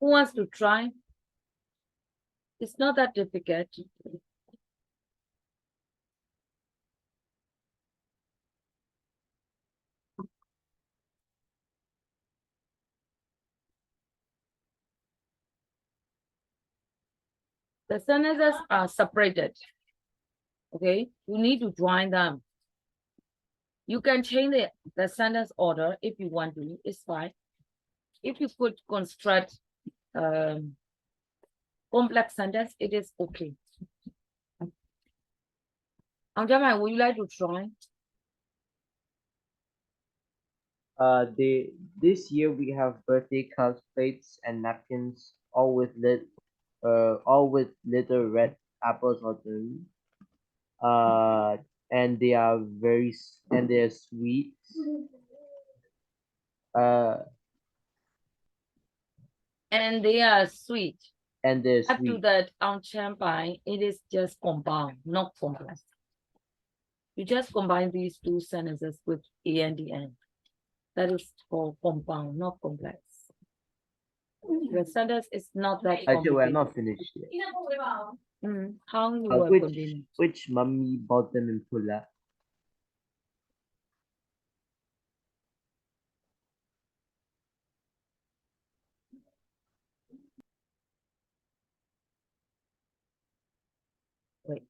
Who wants to try? It's not that difficult. The sentences are separated. Okay, you need to join them. You can change the sentence order if you want to, it's fine. If you could construct complex sentence, it is okay. Anjaman, would you like to try? This year we have birthday cups, plates, and napkins, all with little red apples on them. And they are and they're sweet. And they are sweet. And they're Up to sweet. that on champagne, it is just compound, not complex. You just combine these two sentences with A and the end. That is called compound, not complex. The sentence is not that Actually, we're complicated. not finished yet. How you will continue? Which mummy bought them in Pula? Wait.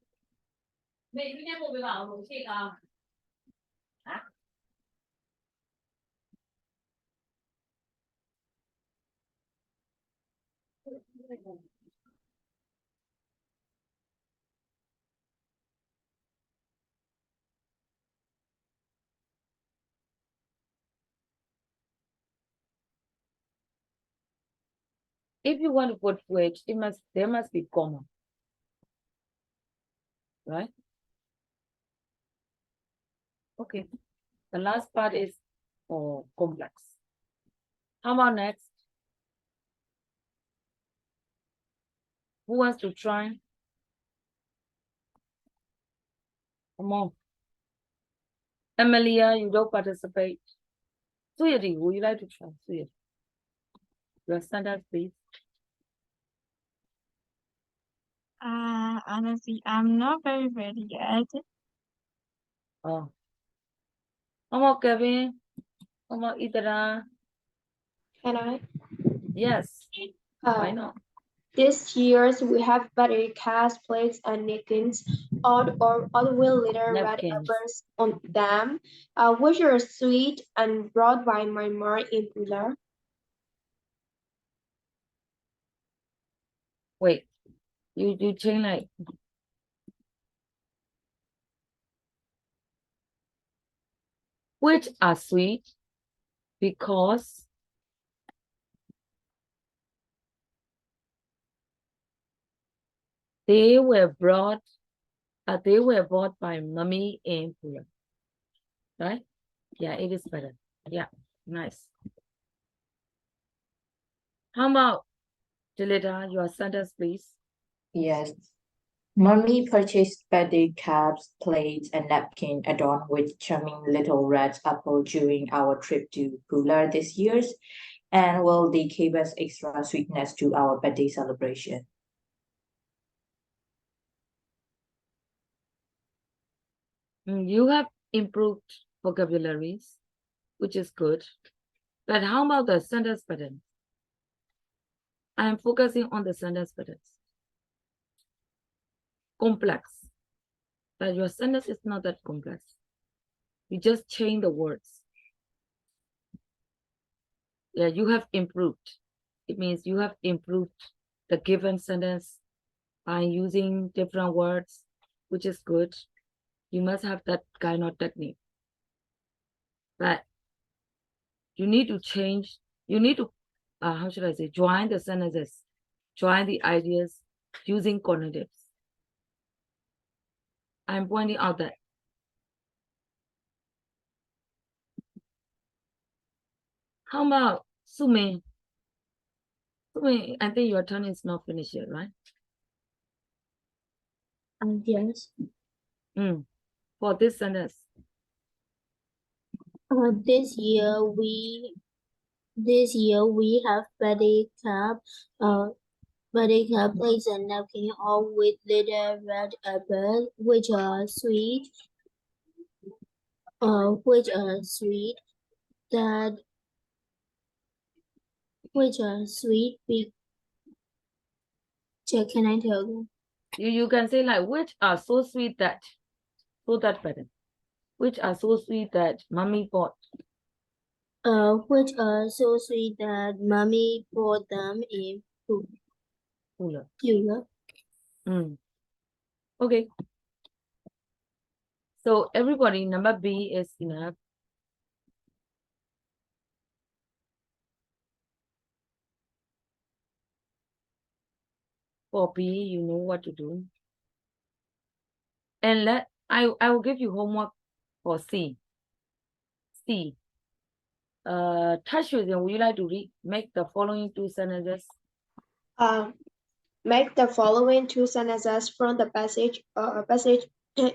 If you want to put which, there must be comma. Right? Okay. The last part is complex. How about next? Who wants to try? Come on. Emilia, you don't participate. Suyati, would you like to try? Suyati. Your sentence, please. Honestly, I'm not very ready yet. Oh. Homework, Kevin. Homework, Idara. Can I? Yes. Why Uh, not? this year's we have battery caps, plates, and napkins, odd or odd will little red Napkins. apples on them, which are sweet and brought by my mom in Pular. Wait. You change like. Which are sweet because they were brought by mommy in Pular. Right? Yeah, it is better. Yeah, nice. How about Jalita, your sentence, please? Yes. Mommy purchased birthday caps, plates, and napkin adorned with charming little red apple during our trip to Pular this year, and well, they gave us extra sweetness to our birthday celebration. You have improved vocabularies, which is good. But how about the sentence pattern? I am focusing on the sentence patterns. Complex. But your sentence is not that complex. You just change the words. Yeah, you have improved. It means you have improved the given sentence by using different words, which is good. You must have that kind of technique. But you need to change, you need to, how should I say, join the sentences, join the ideas using conjunctives. I'm pointing out that. How about Sume? Sume, I think your turn is not finished yet, right? Yes. For this sentence. This year we have birthday cup, plates and napkin, all with little red apples, which are sweet. That which are sweet. Can I tell you? You can say like, which are so sweet that, better. Which are so sweet that mommy bought. Which are so sweet that mommy bought them in Cooler. Pular. Okay. So everybody, number B is enough. For B, you know what to do. And I will give you homework for C. C. Tashusin, would you like to make the following two sentences? Make the following two sentences from the passage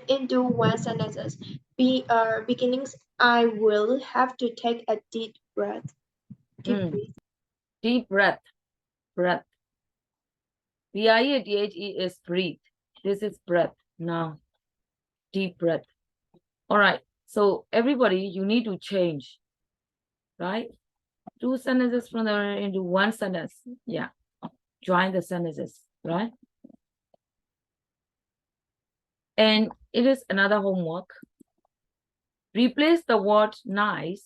into one sentences. Beginnings. I will have to take a deep breath. Deep breath. Breath. B-I-E-T-H-E is breathe. This is breath. Now, deep breath. All right. So everybody, you need to change, right? Two sentences from there into one sentence. Yeah. Join the sentences, right? And it is another homework. Replace the word nice,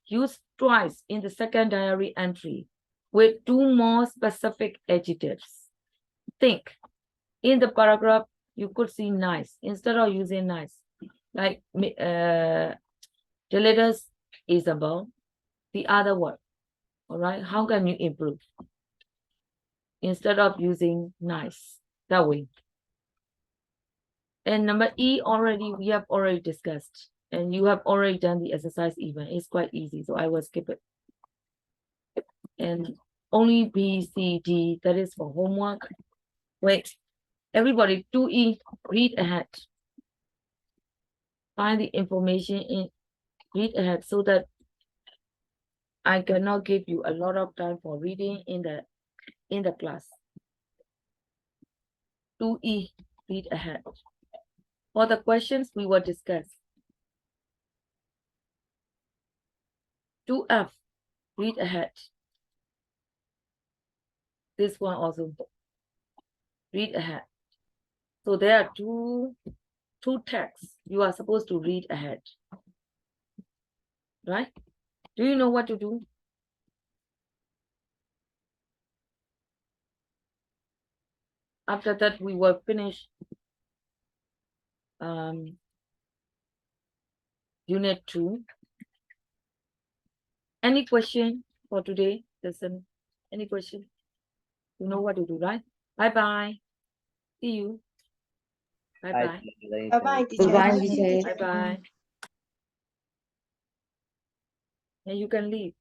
used twice in the second diary entry, with two more specific adjectives. Think. In the paragraph, you could see nice instead of using nice. Like the letters Isabel, the other word. All right. How can you improve? Instead of using nice, that way. And number E we have already discussed. And you have already done the exercise even. It's quite easy, so I will skip it. And only B, C, D, that is for homework. Wait, everybody, 2E, read ahead. Find the information in, read ahead so that I cannot give you a lot of time for reading in the class. 2E, read ahead. For the questions we will discuss. 2F, read ahead. This one also, read ahead. So there are two texts you are supposed to read ahead. Right? Do you know what to do? After that, we will finish Unit 2. Any question for today? Listen, any question? You know what to do, right? Bye-bye. See you. Bye-bye. Bye-bye, teacher. Bye-bye, Thank you, teacher. Bye-bye. And you can leave.